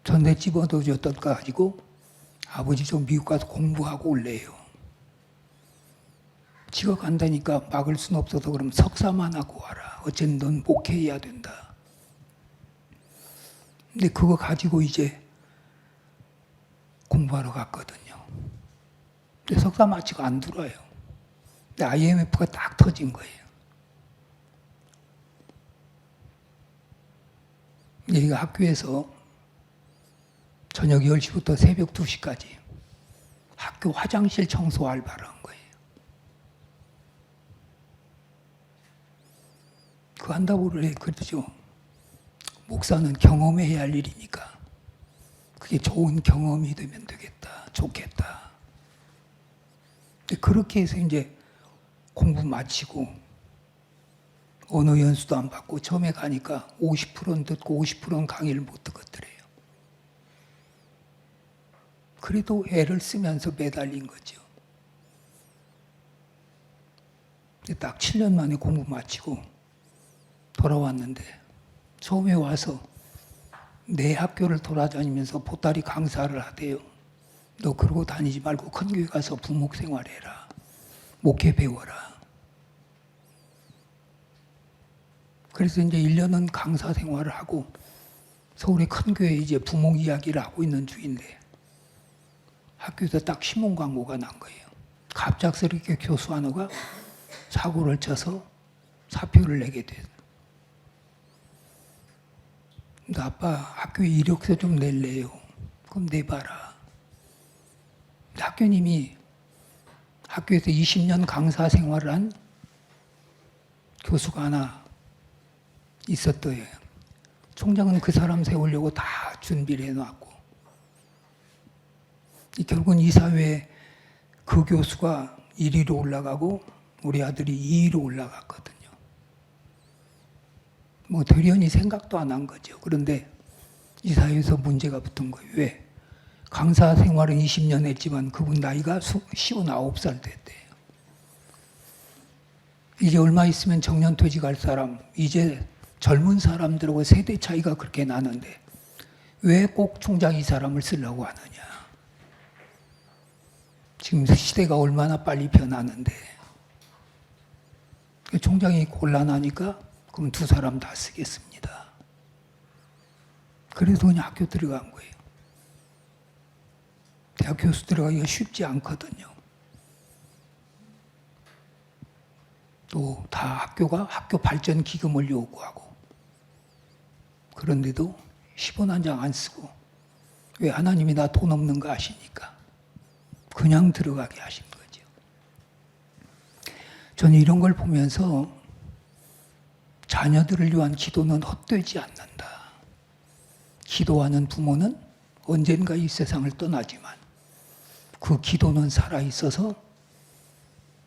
Speaker 1: 전대 집어넣어줬던가 가지고 아버지 좀 미국 가서 공부하고 올래요. 지가 간다니까 막을 수는 없어서 그럼 석사만 하고 와라. 어쨌든 넌 목회해야 된다. 근데 그거 가지고 이제 공부하러 갔거든요. 근데 석사 마치고 안 들어요. 근데 IMF가 딱 터진 거예요. 얘가 학교에서 저녁 10시부터 새벽 2시까지 학교 화장실 청소 알바를 한 거예요. 그거 한다고 그러죠. 목사는 경험해야 할 일이니까 그게 좋은 경험이 되면 되겠다. 좋겠다. 근데 그렇게 해서 이제 공부 마치고 언어 연수도 안 받고 처음에 가니까 50%는 듣고 50%는 강의를 못 듣겠더래요. 그래도 애를 쓰면서 매달린 거죠. 딱 7년 만에 공부 마치고 돌아왔는데 처음에 와서 내 학교를 돌아다니면서 보따리 강사를 하대요. 너 그러고 다니지 말고 큰 교회 가서 부목 생활해라. 목회 배워라. 그래서 이제 1년은 강사 생활을 하고 서울의 큰 교회에 이제 부목 이야기를 하고 있는 중인데 학교에서 딱 신문 광고가 난 거예요. 갑작스럽게 교수 하나가 사고를 쳐서 사표를 내게 됐어요. 근데 아빠 학교에 이력서 좀 낼래요. 그럼 내봐라. 학교님이 학교에서 20년 강사 생활을 한 교수가 하나 있었대요. 총장은 그 사람 세우려고 다 준비를 해놨고 결국은 이사회에 그 교수가 1위로 올라가고 우리 아들이 2위로 올라갔거든요. 뭐 대련이 생각도 안 한 거죠. 그런데 이사회에서 문제가 붙은 거예요. 왜? 강사 생활은 20년 했지만 그분 나이가 59살 됐대요. 이제 얼마 있으면 정년퇴직할 사람, 이제 젊은 사람들하고 세대 차이가 그렇게 나는데 왜 꼭 총장 이 사람을 쓰려고 하느냐. 지금 시대가 얼마나 빨리 변하는데 총장이 곤란하니까 그럼 두 사람 다 쓰겠습니다. 그래서 그냥 학교 들어간 거예요. 대학 교수 들어가기가 쉽지 않거든요. 또 다 학교가 학교 발전 기금을 요구하고 그런데도 10원 한 장 안 쓰고 왜 하나님이 나 돈 없는 거 아시니까 그냥 들어가게 하신 거죠. 저는 이런 걸 보면서 자녀들을 위한 기도는 헛되지 않는다. 기도하는 부모는 언젠가 이 세상을 떠나지만 그 기도는 살아있어서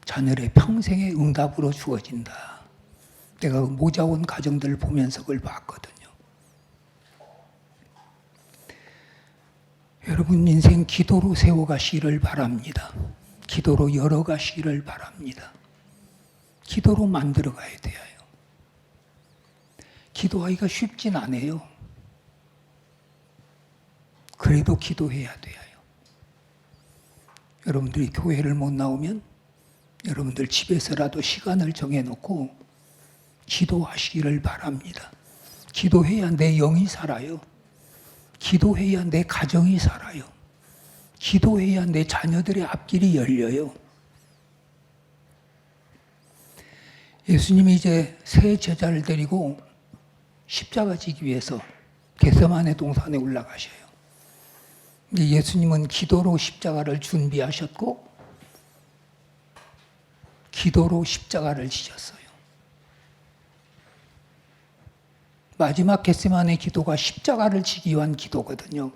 Speaker 1: 자녀의 평생의 응답으로 주어진다. 내가 모자원 가정들을 보면서 그걸 봤거든요. 여러분 인생 기도로 세워가시기를 바랍니다. 기도로 열어가시기를 바랍니다. 기도로 만들어가야 돼요. 기도하기가 쉽진 않아요. 그래도 기도해야 돼요. 여러분들이 교회를 못 나오면 여러분들 집에서라도 시간을 정해놓고 기도하시기를 바랍니다. 기도해야 내 영이 살아요. 기도해야 내 가정이 살아요. 기도해야 내 자녀들의 앞길이 열려요. 예수님이 이제 새 제자를 데리고 십자가 지기 위해서 겟세마네 동산에 올라가셔요. 예수님은 기도로 십자가를 준비하셨고 기도로 십자가를 지셨어요. 마지막 겟세마네 기도가 십자가를 지기 위한 기도거든요.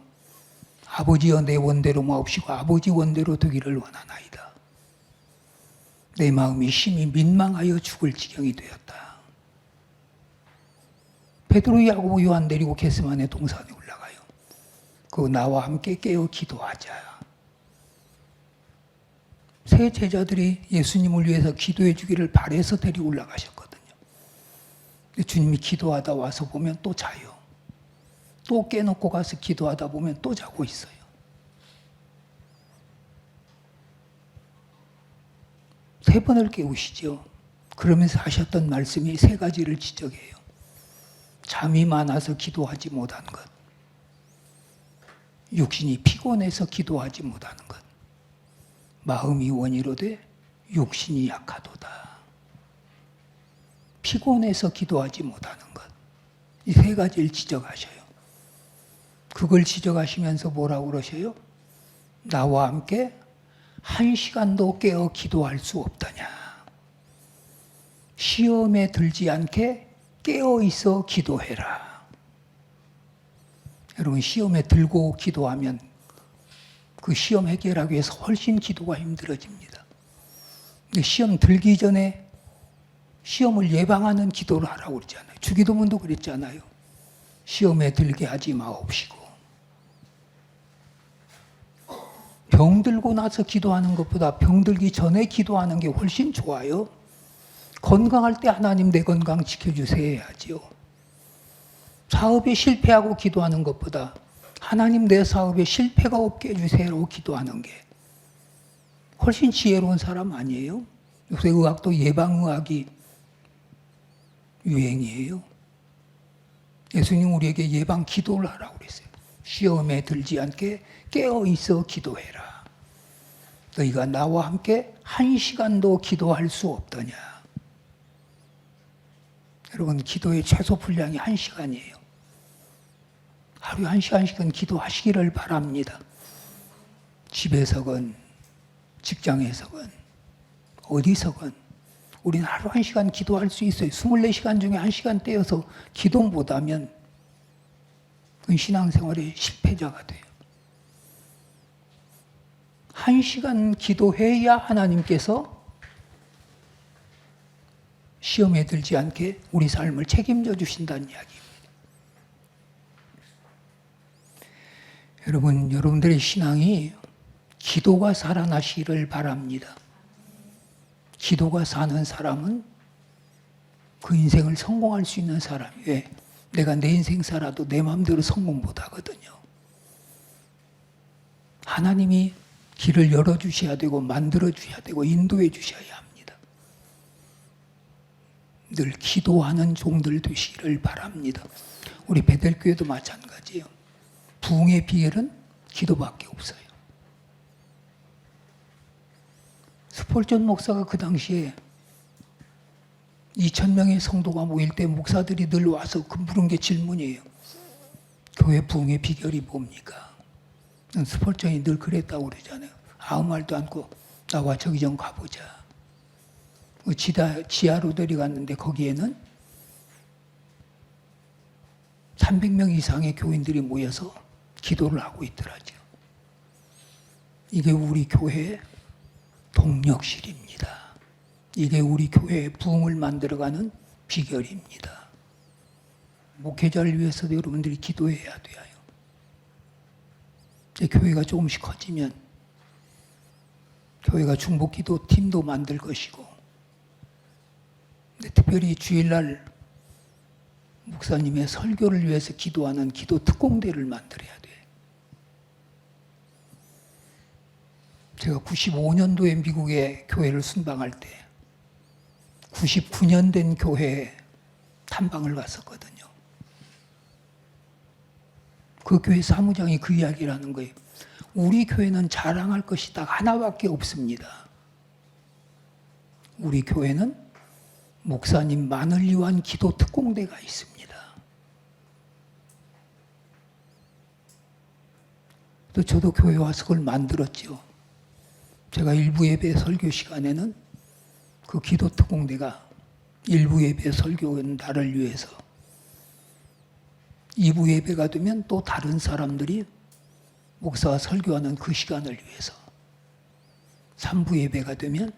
Speaker 1: 아버지여 내 원대로 마옵시고 아버지 원대로 되기를 원하나이다. 내 마음이 심히 민망하여 죽을 지경이 되었다. 베드로, 야고보, 요한 데리고 겟세마네 동산에 올라가요. 그 나와 함께 깨어 기도하자. 새 제자들이 예수님을 위해서 기도해 주기를 바래서 데리고 올라가셨거든요. 주님이 기도하다 와서 보면 또 자요. 또 깨놓고 가서 기도하다 보면 또 자고 있어요. 세 번을 깨우시죠. 그러면서 하셨던 말씀이 세 가지를 지적해요. 잠이 많아서 기도하지 못한 것, 육신이 피곤해서 기도하지 못하는 것, 마음이 원이로되 육신이 약하도다. 피곤해서 기도하지 못하는 것, 이 세 가지를 지적하셔요. 그걸 지적하시면서 뭐라고 그러셔요? 나와 함께 1시간도 깨어 기도할 수 없더냐. 시험에 들지 않게 깨어 있어 기도해라. 여러분 시험에 들고 기도하면 그 시험 해결하기 위해서 훨씬 기도가 힘들어집니다. 근데 시험 들기 전에 시험을 예방하는 기도를 하라고 그랬잖아요. 주기도문도 그랬잖아요. 시험에 들게 하지 마옵시고. 병 들고 나서 기도하는 것보다 병 들기 전에 기도하는 게 훨씬 좋아요. 건강할 때 하나님 내 건강 지켜주세요 해야지요. 사업에 실패하고 기도하는 것보다 하나님 내 사업에 실패가 없게 해주세요라고 기도하는 게 훨씬 지혜로운 사람 아니에요? 요새 의학도 예방의학이 유행이에요. 예수님 우리에게 예방 기도를 하라고 그랬어요. 시험에 들지 않게 깨어있어 기도해라. 너희가 나와 함께 1시간도 기도할 수 없더냐. 여러분 기도의 최소 분량이 1시간이에요. 하루에 1시간씩은 기도하시기를 바랍니다. 집에서건 직장에서건 어디서건 우리는 하루 1시간 기도할 수 있어요. 24시간 중에 1시간 떼어서 기도 못하면 그건 신앙생활의 실패자가 돼요. 1시간 기도해야 하나님께서 시험에 들지 않게 우리 삶을 책임져 주신다는 이야기입니다. 여러분, 여러분들의 신앙이 기도가 살아나시기를 바랍니다. 기도가 사는 사람은 그 인생을 성공할 수 있는 사람이에요. 왜? 내가 내 인생 살아도 내 마음대로 성공 못 하거든요. 하나님이 길을 열어주셔야 되고 만들어 주셔야 되고 인도해 주셔야 합니다. 늘 기도하는 종들 되시기를 바랍니다. 우리 베델교회도 마찬가지예요. 부흥의 비결은 기도밖에 없어요. 스폴전 목사가 그 당시에 2,000명의 성도가 모일 때 목사들이 늘 와서 그 물은 게 질문이에요. 교회 부흥의 비결이 뭡니까? 스폴전이 늘 그랬다고 그러잖아요. 아무 말도 않고 나와 저기 좀 가보자. 지하로 내려갔는데 거기에는 300명 이상의 교인들이 모여서 기도를 하고 있더라죠. 이게 우리 교회의 동력실입니다. 이게 우리 교회의 부흥을 만들어가는 비결입니다. 목회자를 위해서도 여러분들이 기도해야 돼요. 교회가 조금씩 커지면 교회가 중보기도 팀도 만들 것이고, 근데 특별히 주일날 목사님의 설교를 위해서 기도하는 기도 특공대를 만들어야 돼요. 제가 95년도에 미국에 교회를 순방할 때 99년 된 교회에 탐방을 갔었거든요. 그 교회 사무장이 그 이야기를 하는 거예요. 우리 교회는 자랑할 것이 딱 하나밖에 없습니다. 우리 교회는 목사님만을 위한 기도 특공대가 있습니다. 또 저도 교회 와서 그걸 만들었죠. 제가 일부 예배 설교 시간에는 그 기도 특공대가 일부 예배 설교는 나를 위해서, 2부 예배가 되면 또 다른 사람들이 목사가 설교하는 그 시간을 위해서, 3부 예배가 되면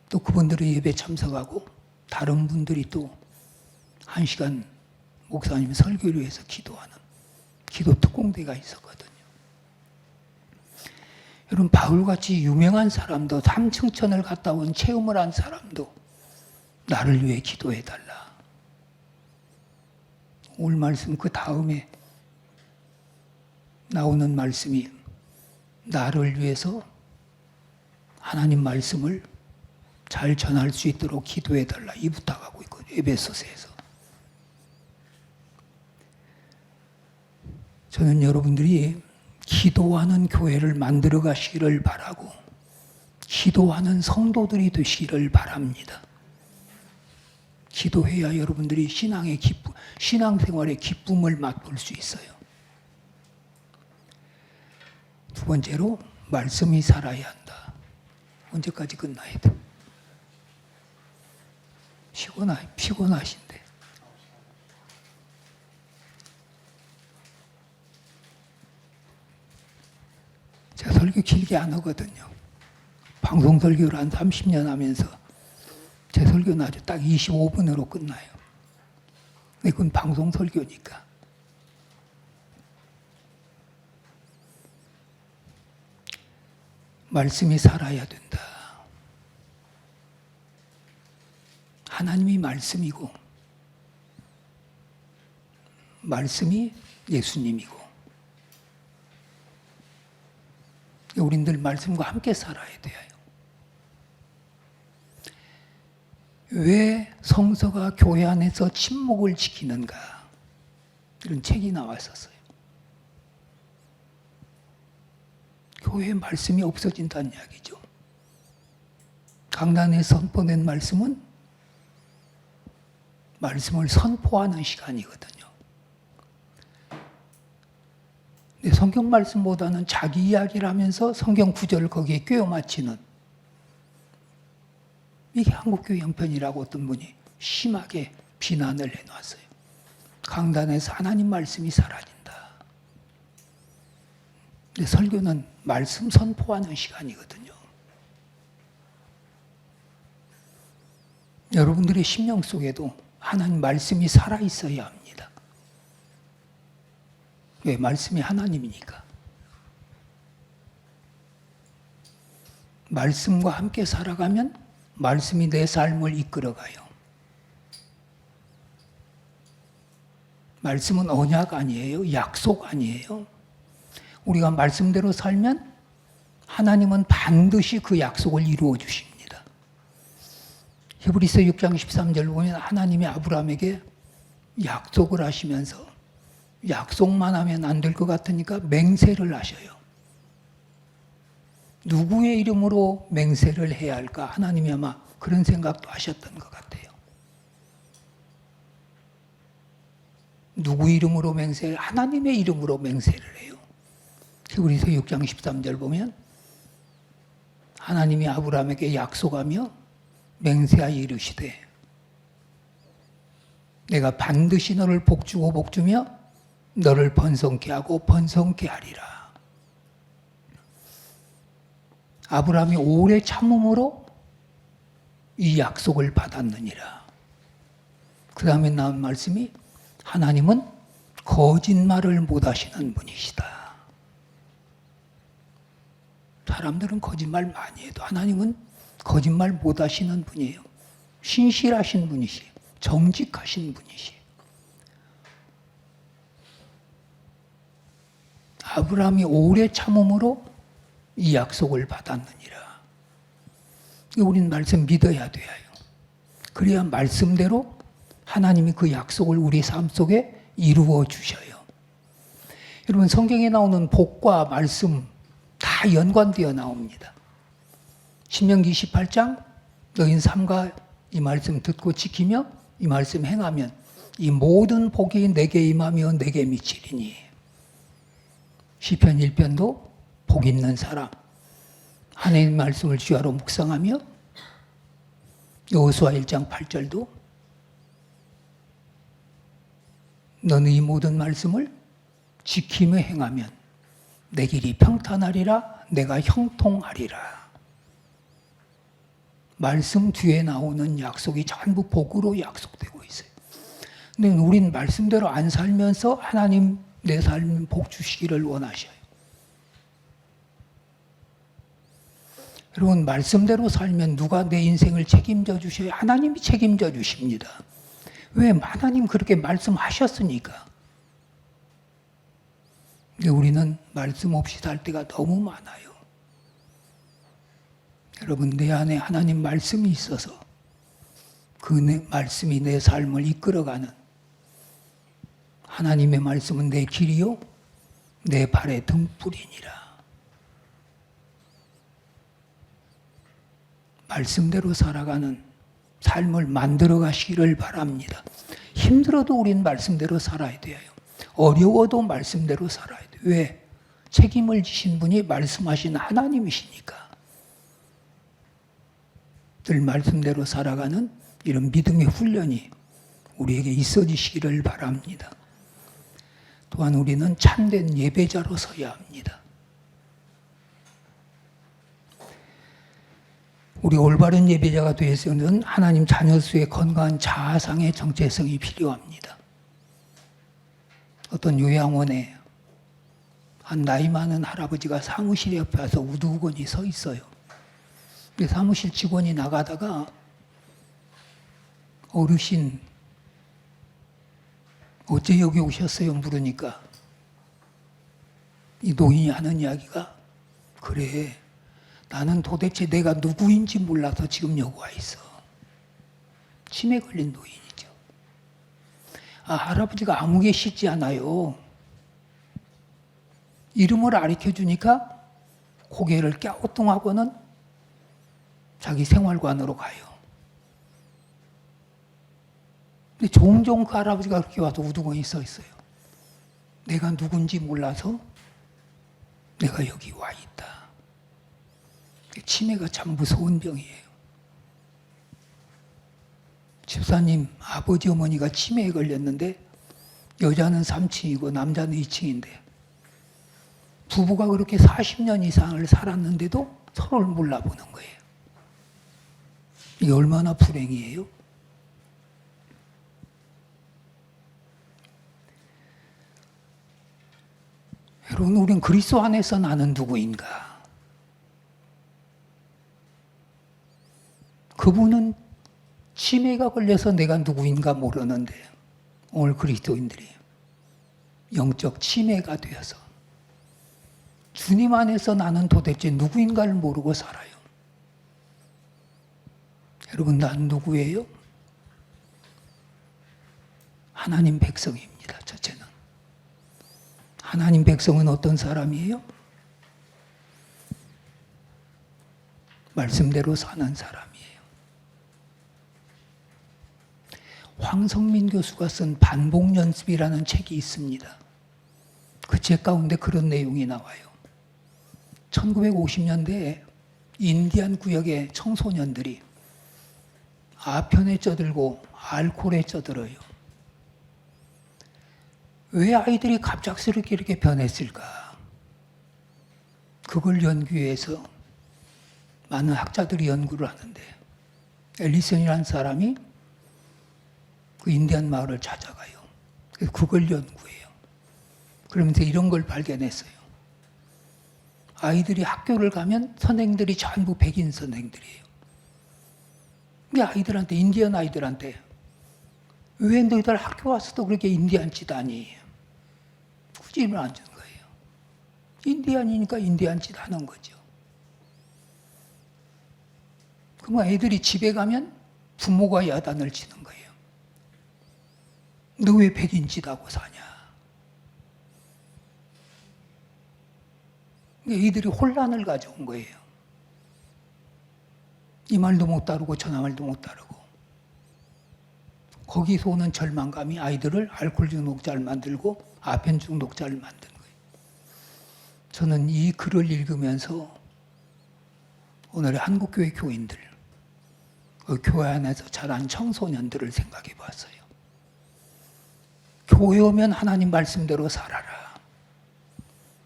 Speaker 1: 또 그분들의 예배 참석하고 다른 분들이 또 1시간 목사님 설교를 위해서 기도하는 기도 특공대가 있었거든요. 여러분, 바울같이 유명한 사람도, 삼층천을 갔다 온 체험을 한 사람도 나를 위해 기도해달라. 오늘 말씀 그 다음에 나오는 말씀이 나를 위해서 하나님 말씀을 잘 전할 수 있도록 기도해달라, 이 부탁하고 있거든요. 에베소서에서. 저는 여러분들이 기도하는 교회를 만들어 가시기를 바라고 기도하는 성도들이 되시기를 바랍니다. 기도해야 여러분들이 신앙생활의 기쁨을 맛볼 수 있어요. 두 번째로, 말씀이 살아야 한다. 언제까지 끝나야 돼? 피곤하신데. 제가 설교 길게 안 하거든요. 방송 설교를 한 30년 하면서 제 설교는 아주 딱 25분으로 끝나요. 근데 그건 방송 설교니까. 말씀이 살아야 된다. 하나님이 말씀이고 말씀이 예수님이고 우린 늘 말씀과 함께 살아야 돼요. 왜 성서가 교회 안에서 침묵을 지키는가? 이런 책이 나왔었어요. 교회에 말씀이 없어진다는 이야기죠. 강단에 선포된 말씀은 말씀을 선포하는 시간이거든요. 근데 성경 말씀보다는 자기 이야기를 하면서 성경 구절을 거기에 꿰어 맞히는 이게 한국교회 형편이라고 어떤 분이 심하게 비난을 해놨어요. 강단에서 하나님 말씀이 사라진다. 근데 설교는 말씀 선포하는 시간이거든요. 여러분들의 심령 속에도 하나님 말씀이 살아있어야 합니다. 왜? 말씀이 하나님이니까. 말씀과 함께 살아가면 말씀이 내 삶을 이끌어가요. 말씀은 언약 아니에요. 약속 아니에요. 우리가 말씀대로 살면 하나님은 반드시 그 약속을 이루어 주십니다. 히브리서 6장 13절 보면 하나님이 아브라함에게 약속을 하시면서 약속만 하면 안 될 것 같으니까 맹세를 하셔요. 누구의 이름으로 맹세를 해야 할까? 하나님이 아마 그런 생각도 하셨던 것 같아요. 누구 이름으로 맹세를? 하나님의 이름으로 맹세를 해요. 히브리서 6장 13절 보면 하나님이 아브라함에게 약속하며 맹세하여 이르시되 내가 반드시 너를 복주고 복주며 너를 번성케 하고 번성케 하리라. 아브라함이 오래 참음으로 이 약속을 받았느니라. 그 다음에 나온 말씀이 하나님은 거짓말을 못하시는 분이시다. 사람들은 거짓말 많이 해도 하나님은 거짓말 못하시는 분이에요. 신실하신 분이시에요. 정직하신 분이시에요. 아브라함이 오래 참음으로 이 약속을 받았느니라. 우리는 말씀 믿어야 돼요. 그래야 말씀대로 하나님이 그 약속을 우리 삶 속에 이루어 주셔요. 여러분 성경에 나오는 복과 말씀 다 연관되어 나옵니다. 신명기 28장 너희는 삼가 이 말씀 듣고 지키며 이 말씀 행하면 이 모든 복이 내게 임하며 내게 미치리니. 시편 1편도 복 있는 사람 하나님 말씀을 주야로 묵상하며 여호수아 1장 8절도 너는 이 모든 말씀을 지키며 행하면 내 길이 평탄하리라 내가 형통하리라. 말씀 뒤에 나오는 약속이 전부 복으로 약속되고 있어요. 근데 우린 말씀대로 안 살면서 하나님 내 삶 복 주시기를 원하셔요. 여러분 말씀대로 살면 누가 내 인생을 책임져 주셔요? 하나님이 책임져 주십니다. 왜? 하나님 그렇게 말씀하셨으니까. 근데 우리는 말씀 없이 살 때가 너무 많아요. 여러분 내 안에 하나님 말씀이 있어서 그 말씀이 내 삶을 이끌어가는 하나님의 말씀은 내 길이요 내 발의 등불이니라. 말씀대로 살아가는 삶을 만들어 가시기를 바랍니다. 힘들어도 우린 말씀대로 살아야 돼요. 어려워도 말씀대로 살아야 돼요. 왜? 책임을 지신 분이 말씀하신 하나님이시니까. 늘 말씀대로 살아가는 이런 믿음의 훈련이 우리에게 있어지시기를 바랍니다. 또한 우리는 참된 예배자로 서야 합니다. 우리 올바른 예배자가 되어서는 하나님 자녀 수의 건강한 자아상의 정체성이 필요합니다. 어떤 요양원에 한 나이 많은 할아버지가 사무실 옆에 와서 우두커니 서 있어요. 사무실 직원이 나가다가 어르신 어째 여기 오셨어요? 물으니까 이 노인이 하는 이야기가 그래 나는 도대체 내가 누구인지 몰라서 지금 여기 와 있어. 치매 걸린 노인이죠. 할아버지가 아무 계시지 않아요. 이름을 가르쳐 주니까 고개를 갸우뚱하고는 자기 생활관으로 가요. 근데 종종 그 할아버지가 그렇게 와서 우두커니 서 있어요. 내가 누군지 몰라서 내가 여기 와 있다. 치매가 참 무서운 병이에요. 집사님 아버지 어머니가 치매에 걸렸는데 여자는 3층이고 남자는 2층인데 부부가 그렇게 40년 이상을 살았는데도 서로를 몰라보는 거예요. 이게 얼마나 불행이에요? 여러분, 우린 그리스도 안에서 나는 누구인가? 그분은 치매가 걸려서 내가 누구인가 모르는데 오늘 그리스도인들이 영적 치매가 되어서 주님 안에서 나는 도대체 누구인가를 모르고 살아요. 여러분, 난 누구예요? 하나님 백성입니다. 첫째는. 하나님 백성은 어떤 사람이에요? 말씀대로 사는 사람이에요. 황성민 교수가 쓴 반복연습이라는 책이 있습니다. 그 책 가운데 그런 내용이 나와요. 1950년대에 인디안 구역의 청소년들이 아편에 쪄들고 알코올에 쪄들어요. 왜 아이들이 갑작스럽게 이렇게 변했을까? 그걸 연구해서 많은 학자들이 연구를 하는데 앨리슨이라는 사람이 그 인디안 마을을 찾아가요. 그래서 그걸 연구해요. 그러면서 이런 걸 발견했어요. 아이들이 학교를 가면 선생들이 전부 백인 선생들이에요. 근데 아이들한테, 인디언 아이들한테 왜 너희들 학교 와서도 그렇게 인디안 짓 하니? 굳이 힘을 안 주는 거예요. 인디안이니까 인디안 짓 하는 거죠. 그러면 애들이 집에 가면 부모가 야단을 치는 거예요. 너 왜 백인 짓 하고 사냐? 애들이 혼란을 가져온 거예요. 이 말도 못 따르고 저 말도 못 따르고. 거기서 오는 절망감이 아이들을 알코올 중독자를 만들고 아편 중독자를 만드는 거예요. 저는 이 글을 읽으면서 오늘의 한국교회 교인들, 그 교회 안에서 자란 청소년들을 생각해 봤어요. 교회 오면 하나님 말씀대로 살아라.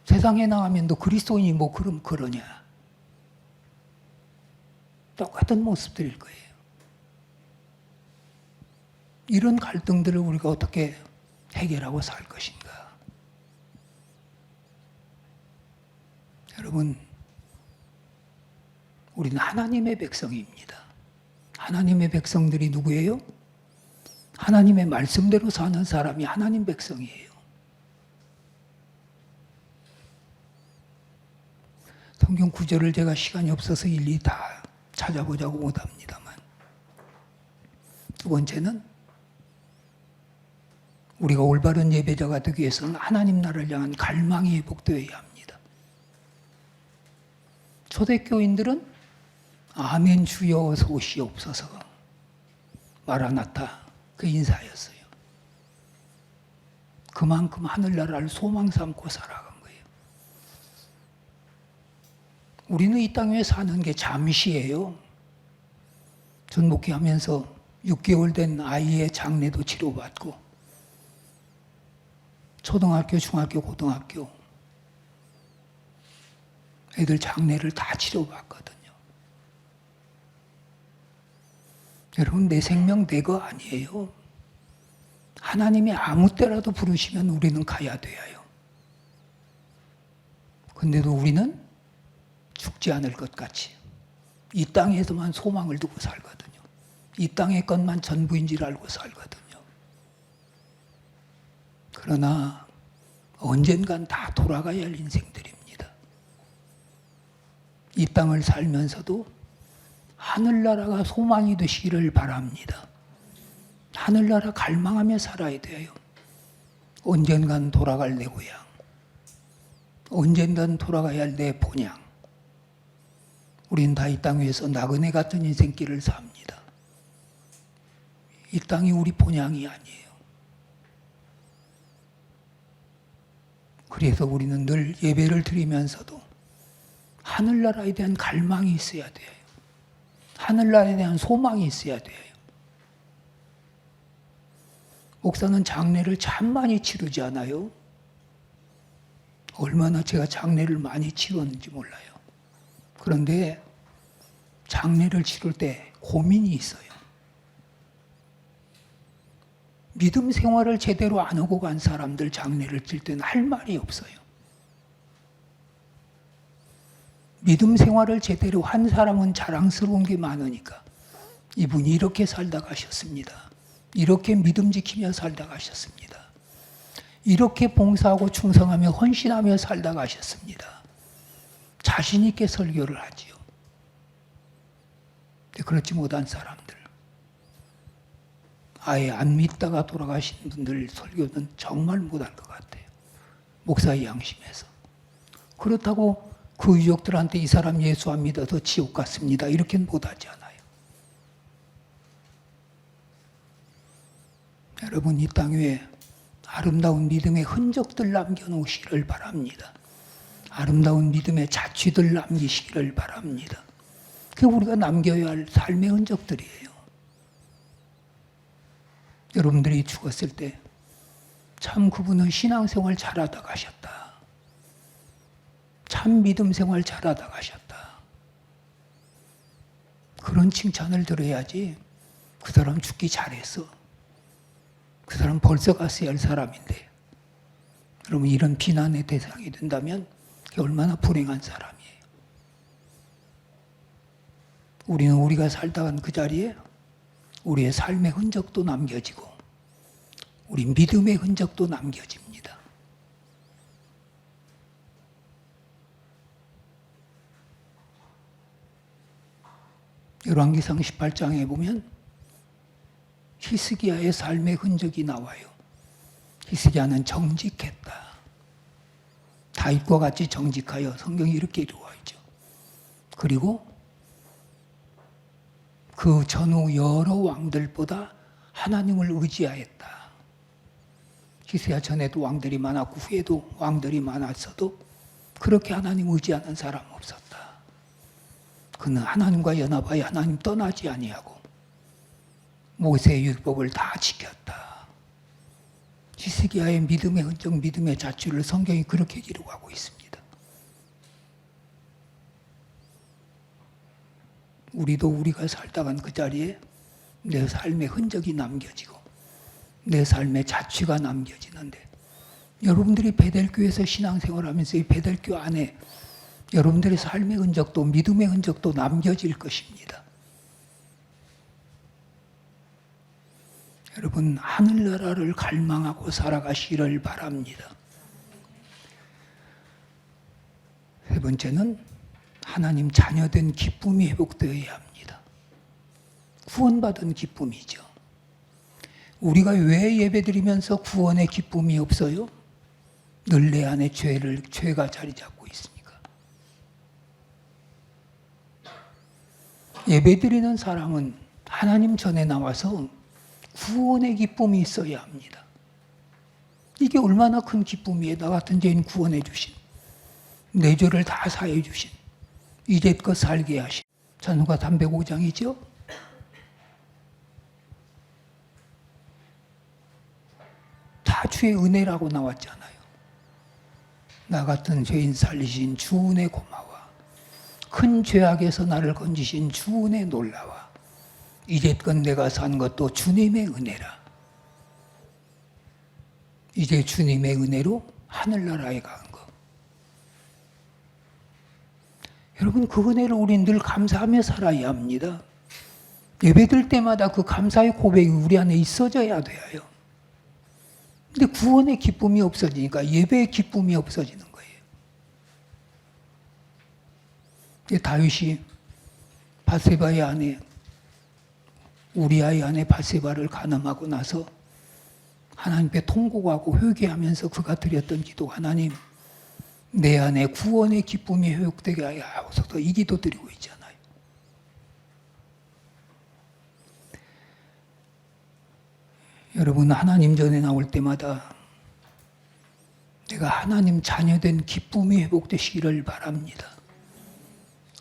Speaker 1: 세상에 나가면 너 그리스도인이 뭐 그럼 그러냐. 똑같은 모습들일 거예요. 이런 갈등들을 우리가 어떻게 해결하고 살 것인가. 여러분, 우리는 하나님의 백성입니다. 하나님의 백성들이 누구예요? 하나님의 말씀대로 사는 사람이 하나님 백성이에요. 성경 구절을 제가 시간이 없어서 일일이 다 찾아보자고 못합니다만, 두 번째는 우리가 올바른 예배자가 되기 위해서는 하나님 나라를 향한 갈망이 회복되어야 합니다. 초대교인들은 아멘 주여 어서 오시옵소서 마라나타 그 인사였어요. 그만큼 하늘나라를 소망 삼고 살아간 거예요. 우리는 이 땅에 사는 게 잠시예요. 전 목회하면서 6개월 된 아이의 장례도 치료받고 초등학교, 중학교, 고등학교 애들 장례를 다 치료받거든요. 여러분, 내 생명 내 거 아니에요. 하나님이 아무 때라도 부르시면 우리는 가야 돼요. 근데도 우리는 죽지 않을 것 같이 이 땅에서만 소망을 두고 살거든요. 이 땅의 것만 전부인 줄 알고 살거든요. 그러나 언젠간 다 돌아가야 할 인생들입니다. 이 땅을 살면서도 하늘나라가 소망이 되시기를 바랍니다. 하늘나라 갈망하며 살아야 돼요. 언젠간 돌아갈 내 고향, 언젠간 돌아가야 할 내 본향. 우린 다 이 땅 위에서 나그네 같은 인생길을 삽니다. 이 땅이 우리 본향이 아니에요. 그래서 우리는 늘 예배를 드리면서도 하늘나라에 대한 갈망이 있어야 돼요. 하늘나라에 대한 소망이 있어야 돼요. 목사는 장례를 참 많이 치르지 않아요? 얼마나 제가 장례를 많이 치렀는지 몰라요. 그런데 장례를 치를 때 고민이 있어요. 믿음 생활을 제대로 안 하고 간 사람들 장례를 칠 때는 할 말이 없어요. 믿음 생활을 제대로 한 사람은 자랑스러운 게 많으니까 이분이 이렇게 살다 가셨습니다. 이렇게 믿음 지키며 살다 가셨습니다. 이렇게 봉사하고 충성하며 헌신하며 살다 가셨습니다. 자신 있게 설교를 하지요. 그렇지 못한 사람들, 아예 안 믿다가 돌아가신 분들 설교는 정말 못한 것 같아요. 목사의 양심에서. 그렇다고 그 유족들한테 이 사람 예수 안 믿어서 지옥 갔습니다, 이렇게는 못하지 않아요. 여러분, 이 땅 위에 아름다운 믿음의 흔적들 남겨놓으시기를 바랍니다. 아름다운 믿음의 자취들 남기시기를 바랍니다. 그게 우리가 남겨야 할 삶의 흔적들이에요. 여러분들이 죽었을 때 참 그분은 신앙생활 잘하다 가셨다. 참 믿음 생활 잘하다 가셨다. 그런 칭찬을 들어야지 그 사람 죽기 잘했어, 그 사람 벌써 갔어야 할 사람인데, 그러면 이런 비난의 대상이 된다면 그게 얼마나 불행한 사람이에요. 우리는 우리가 살다 간 그 자리에 우리의 삶의 흔적도 남겨지고 우리 믿음의 흔적도 남겨집니다. 열왕기상 18장에 보면 히스기야의 삶의 흔적이 나와요. 히스기야는 정직했다. 다윗과 같이 정직하여, 성경이 이렇게 이루어 있죠. 그리고 그 전후 여러 왕들보다 하나님을 의지하였다. 히스기야 전에도 왕들이 많았고 후에도 왕들이 많았어도 그렇게 하나님 의지하는 사람 없었다. 그는 하나님과 연합하여 하나님 떠나지 아니하고 모세의 율법을 다 지켰다. 히스기야의 믿음의 흔적, 믿음의 자취를 성경이 그렇게 기록하고 있습니다. 우리도 우리가 살다 간 그 자리에 내 삶의 흔적이 남겨지고 내 삶의 자취가 남겨지는데, 여러분들이 베델교회에서 신앙생활하면서 이 베델교 안에 여러분들의 삶의 흔적도 믿음의 흔적도 남겨질 것입니다. 여러분, 하늘나라를 갈망하고 살아가시기를 바랍니다. 세 번째는 하나님 자녀된 기쁨이 회복되어야 합니다. 구원받은 기쁨이죠. 우리가 왜 예배드리면서 구원의 기쁨이 없어요? 늘 내 안에 죄가 자리 잡고 있으니까. 예배드리는 사람은 하나님 전에 나와서 구원의 기쁨이 있어야 합니다. 이게 얼마나 큰 기쁨이에요. 나 같은 죄인 구원해 주신, 내 죄를 다 사해 주신, 이제껏 살게 하신. 전후가 305장이죠. 다 주의 은혜라고 나왔잖아요. 나 같은 죄인 살리신 주 은혜 고마워. 큰 죄악에서 나를 건지신 주 은혜 놀라워. 이제껏 내가 산 것도 주님의 은혜라. 이제 주님의 은혜로 하늘나라에 간 거. 여러분, 그 은혜를 우리는 늘 감사하며 살아야 합니다. 예배드릴 때마다 그 감사의 고백이 우리 안에 있어져야 돼요. 근데 구원의 기쁨이 없어지니까 예배의 기쁨이 없어지는 거예요. 다윗이 밧세바의 아내 우리아의 아내 밧세바를 간음하고 나서 하나님께 통곡하고 회개하면서 그가 드렸던 기도, 하나님 내 안에 구원의 기쁨이 회복되게 하여 하옵소서, 이 기도 드리고 있잖아요. 여러분, 하나님 전에 나올 때마다 내가 하나님 자녀된 기쁨이 회복되시기를 바랍니다.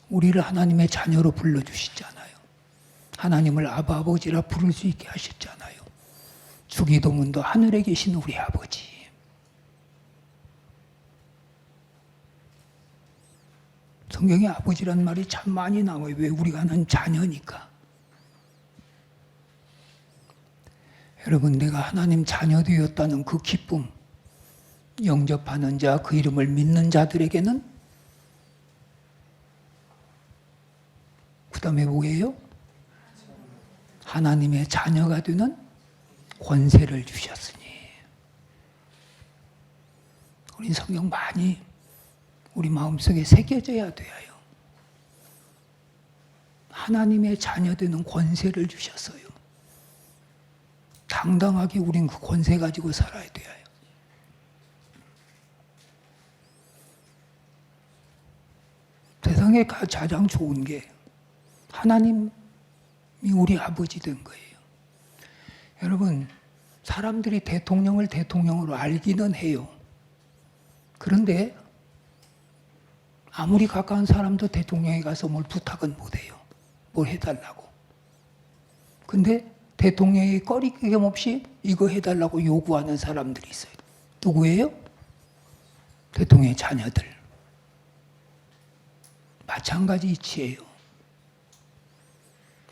Speaker 1: 우리를 하나님의 자녀로 불러주시잖아요. 하나님을 아바 아버지라 부를 수 있게 하셨잖아요. 주기도문도 하늘에 계신 우리 아버지. 성경에 아버지란 말이 참 많이 나와요. 왜? 우리가 하나님 자녀니까. 여러분, 내가 하나님 자녀 되었다는 그 기쁨, 영접하는 자, 그 이름을 믿는 자들에게는 그 다음에 뭐예요? 하나님의 자녀가 되는 권세를 주셨으니. 우리 성경 많이 우리 마음속에 새겨져야 돼요. 하나님의 자녀 되는 권세를 주셨어요. 당당하게 우린 그 권세 가지고 살아야 돼요. 세상에 가장 좋은 게 하나님이 우리 아버지 된 거예요. 여러분, 사람들이 대통령을 대통령으로 알기는 해요. 그런데 아무리 가까운 사람도 대통령에 가서 뭘 부탁은 못해요. 뭘 해달라고. 근데 대통령이 꺼리낌 없이 이거 해달라고 요구하는 사람들이 있어요. 누구예요? 대통령의 자녀들. 마찬가지 이치예요.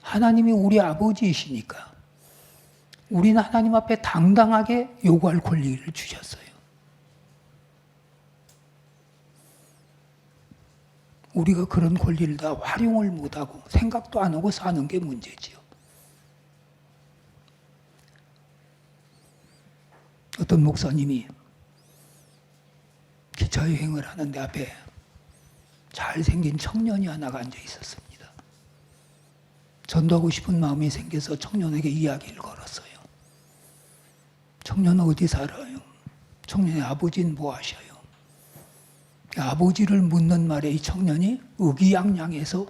Speaker 1: 하나님이 우리 아버지이시니까 우리는 하나님 앞에 당당하게 요구할 권리를 주셨어요. 우리가 그런 권리를 다 활용을 못하고 생각도 안 하고 사는 게 문제지요. 어떤 목사님이 기차여행을 하는데 앞에 잘생긴 청년이 하나가 앉아 있었습니다. 전도하고 싶은 마음이 생겨서 청년에게 이야기를 걸었어요. 청년은 어디 살아요? 청년의 아버지는 뭐 하셔요? 아버지를 묻는 말에 이 청년이 의기양양해서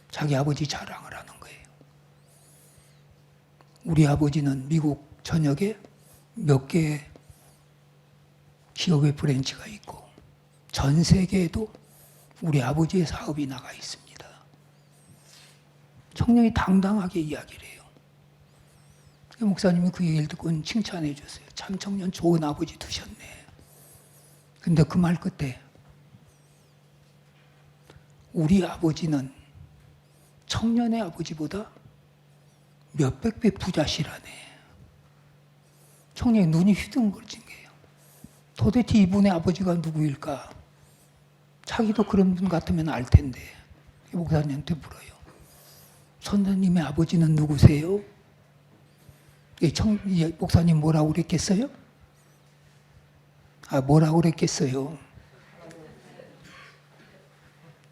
Speaker 1: 자기 아버지 자랑을 하는 거예요. 우리 아버지는 미국 전역에 몇 개의 기업의 브랜치가 있고 전 세계에도 우리 아버지의 사업이 나가 있습니다. 청년이 당당하게 이야기를 해요. 목사님이 그 얘기를 듣고 칭찬해 줬어요. 참 청년 좋은 아버지 두셨네. 근데 그 말 끝에 우리 아버지는 청년의 아버지보다 몇백 배 부자시라네. 청년의 눈이 휘둥그레진 거예요. 도대체 이분의 아버지가 누구일까? 자기도 그런 분 같으면 알 텐데 목사님한테 물어요. 선생님의 아버지는 누구세요? 목사님 뭐라고 그랬겠어요? 뭐라고 그랬겠어요?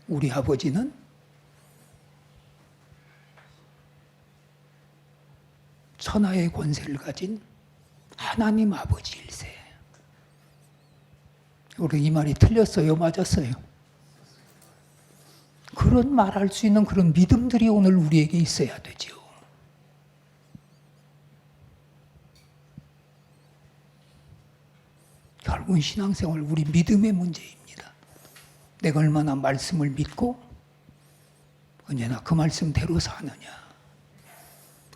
Speaker 1: 우리 아버지는 천하의 권세를 가진 하나님 아버지일세. 우리 이 말이 틀렸어요? 맞았어요? 그런 말할 수 있는 그런 믿음들이 오늘 우리에게 있어야 되죠. 결국은 신앙생활 우리 믿음의 문제입니다. 내가 얼마나 말씀을 믿고 언제나 그 말씀대로 사느냐,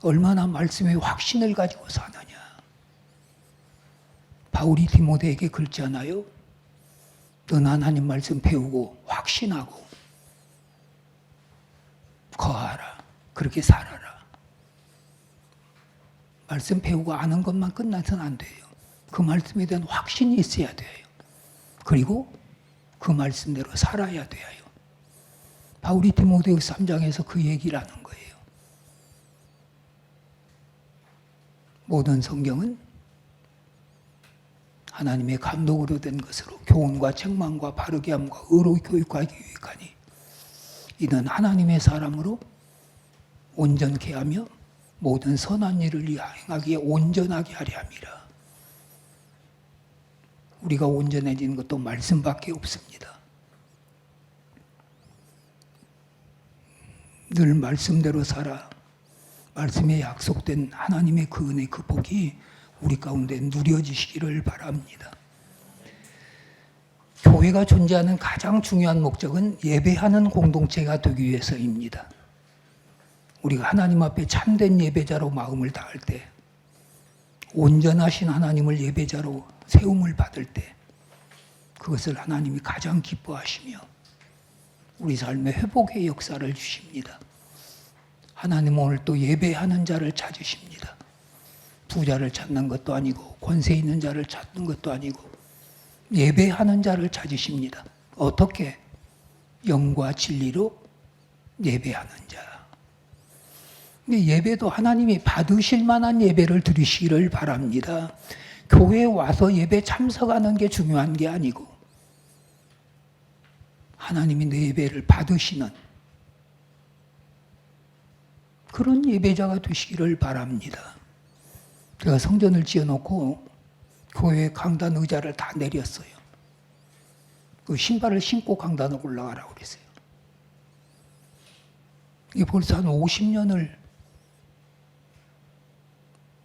Speaker 1: 얼마나 말씀의 확신을 가지고 사느냐. 바울이 디모데에게 그랬잖아요. 넌 하나님 말씀 배우고 확신하고 거하라. 그렇게 살아라. 말씀 배우고 아는 것만 끝나서는 안 돼요. 그 말씀에 대한 확신이 있어야 돼요. 그리고 그 말씀대로 살아야 돼요. 바울이 디모데후서 3장에서 그 얘기를 하는 거예요. 모든 성경은 하나님의 감동으로 된 것으로 교훈과 책망과 바르게 함과 의로 교육하기 유익하니 이는 하나님의 사람으로 온전케 하며 모든 선한 일을 행하기에 온전하게 하려 함이라. 우리가 온전해지는 것도 말씀밖에 없습니다. 늘 말씀대로 살아 말씀에 약속된 하나님의 그 은혜, 그 복이 우리 가운데 누려지시기를 바랍니다. 교회가 존재하는 가장 중요한 목적은 예배하는 공동체가 되기 위해서입니다. 우리가 하나님 앞에 참된 예배자로 마음을 다할 때, 온전하신 하나님을 예배자로 세움을 받을 때 그것을 하나님이 가장 기뻐하시며 우리 삶의 회복의 역사를 주십니다. 하나님은 오늘 또 예배하는 자를 찾으십니다. 부자를 찾는 것도 아니고 권세 있는 자를 찾는 것도 아니고 예배하는 자를 찾으십니다. 어떻게? 영과 진리로 예배하는 자. 근데 예배도 하나님이 받으실 만한 예배를 드리시기를 바랍니다. 교회에 와서 예배 참석하는 게 중요한 게 아니고 하나님이 내 예배를 받으시는 그런 예배자가 되시기를 바랍니다. 제가 성전을 지어놓고 교회 강단 의자를 다 내렸어요. 그 신발을 신고 강단으로 올라가라고 그랬어요. 이게 벌써 한 50년을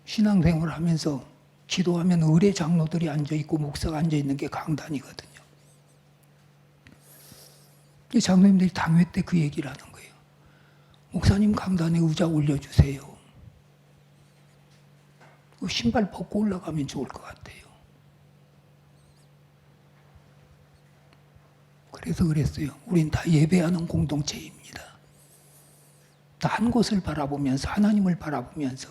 Speaker 1: 신앙생활을 하면서 기도하면 의례 장로들이 앉아있고 목사가 앉아있는 게 강단이거든요. 이 장로님들이 당회 때 그 얘기를 하는 거예요. 목사님 강단에 의자 올려주세요. 그 신발 벗고 올라가면 좋을 것 같아요. 그래서 그랬어요. 우린 다 예배하는 공동체입니다. 다 한 곳을 바라보면서 하나님을 바라보면서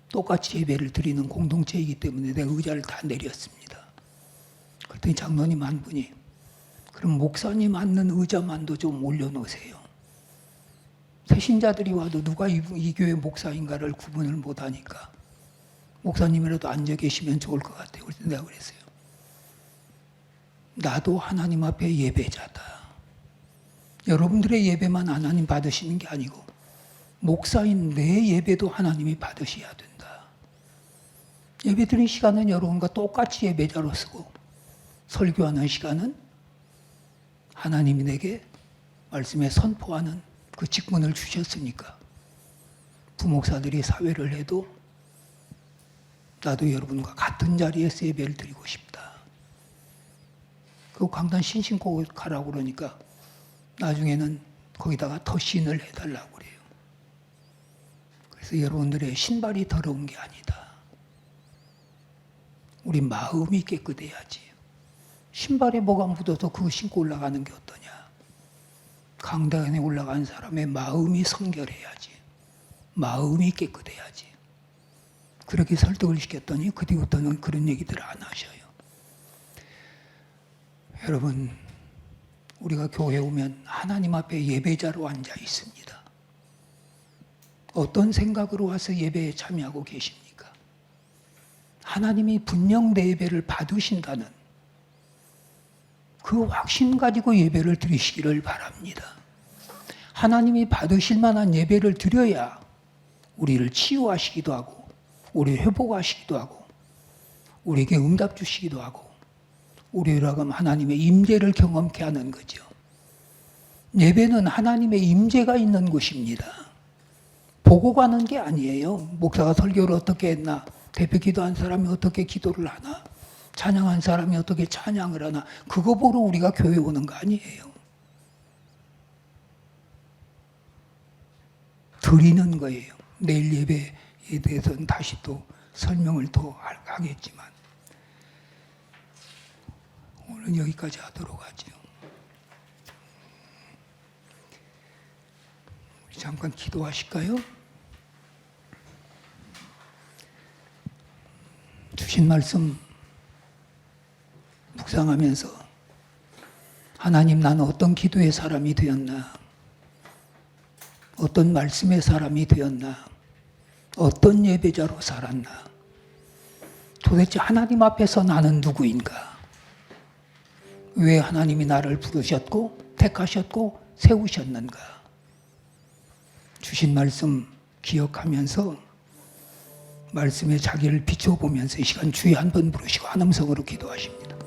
Speaker 1: 똑같이 예배를 드리는 공동체이기 때문에 내가 의자를 다 내렸습니다. 그랬더니 장로님 한 분이 그럼 목사님 앉는 의자만도 좀 올려놓으세요. 새신자들이 와도 누가 이 교회 목사인가를 구분을 못하니까 목사님이라도 앉아 계시면 좋을 것 같아요. 그래서 내가 그랬어요. 나도 하나님 앞에 예배자다. 여러분들의 예배만 하나님 받으시는 게 아니고 목사인 내 예배도 하나님이 받으셔야 된다. 예배 드리는 시간은 여러분과 똑같이 예배자로 쓰고 설교하는 시간은 하나님이 내게 말씀에 선포하는 그 직분을 주셨으니까 부목사들이 사회를 해도 나도 여러분과 같은 자리에서 예배를 드리고 싶다. 그 강단 신신고 가라고 그러니까 나중에는 거기다가 더 신을 해달라고 그래요. 그래서 여러분들의 신발이 더러운 게 아니다. 우리 마음이 깨끗해야지. 신발에 뭐가 묻어서 그거 신고 올라가는 게 어떠냐. 강단에 올라간 사람의 마음이 성결해야지. 마음이 깨끗해야지. 그렇게 설득을 시켰더니 그 뒤부터는 그런 얘기들을 안 하셔요. 여러분, 우리가 교회에 오면 하나님 앞에 예배자로 앉아 있습니다. 어떤 생각으로 와서 예배에 참여하고 계십니까? 하나님이 분명 내 예배를 받으신다는 그 확신 가지고 예배를 드리시기를 바랍니다. 하나님이 받으실 만한 예배를 드려야 우리를 치유하시기도 하고 우리를 회복하시기도 하고 우리에게 응답 주시기도 하고 우리라고 하면 하나님의 임재를 경험케 하는 거죠. 예배는 하나님의 임재가 있는 곳입니다. 보고 가는 게 아니에요. 목사가 설교를 어떻게 했나, 대표 기도한 사람이 어떻게 기도를 하나, 찬양한 사람이 어떻게 찬양을 하나, 그거 보러 우리가 교회 오는 거 아니에요. 드리는 거예요. 내일 예배에 대해서는 다시 또 설명을 더 하겠지만 오늘 여기까지 하도록 하죠. 우리 잠깐 기도하실까요? 주신 말씀 묵상하면서 하나님, 나는 어떤 기도의 사람이 되었나, 어떤 말씀의 사람이 되었나, 어떤 예배자로 살았나? 도대체 하나님 앞에서 나는 누구인가? 왜 하나님이 나를 부르셨고 택하셨고 세우셨는가? 주신 말씀 기억하면서 말씀에 자기를 비춰보면서 이 시간 주여 한번 부르시고 한 음성으로 기도하십니다.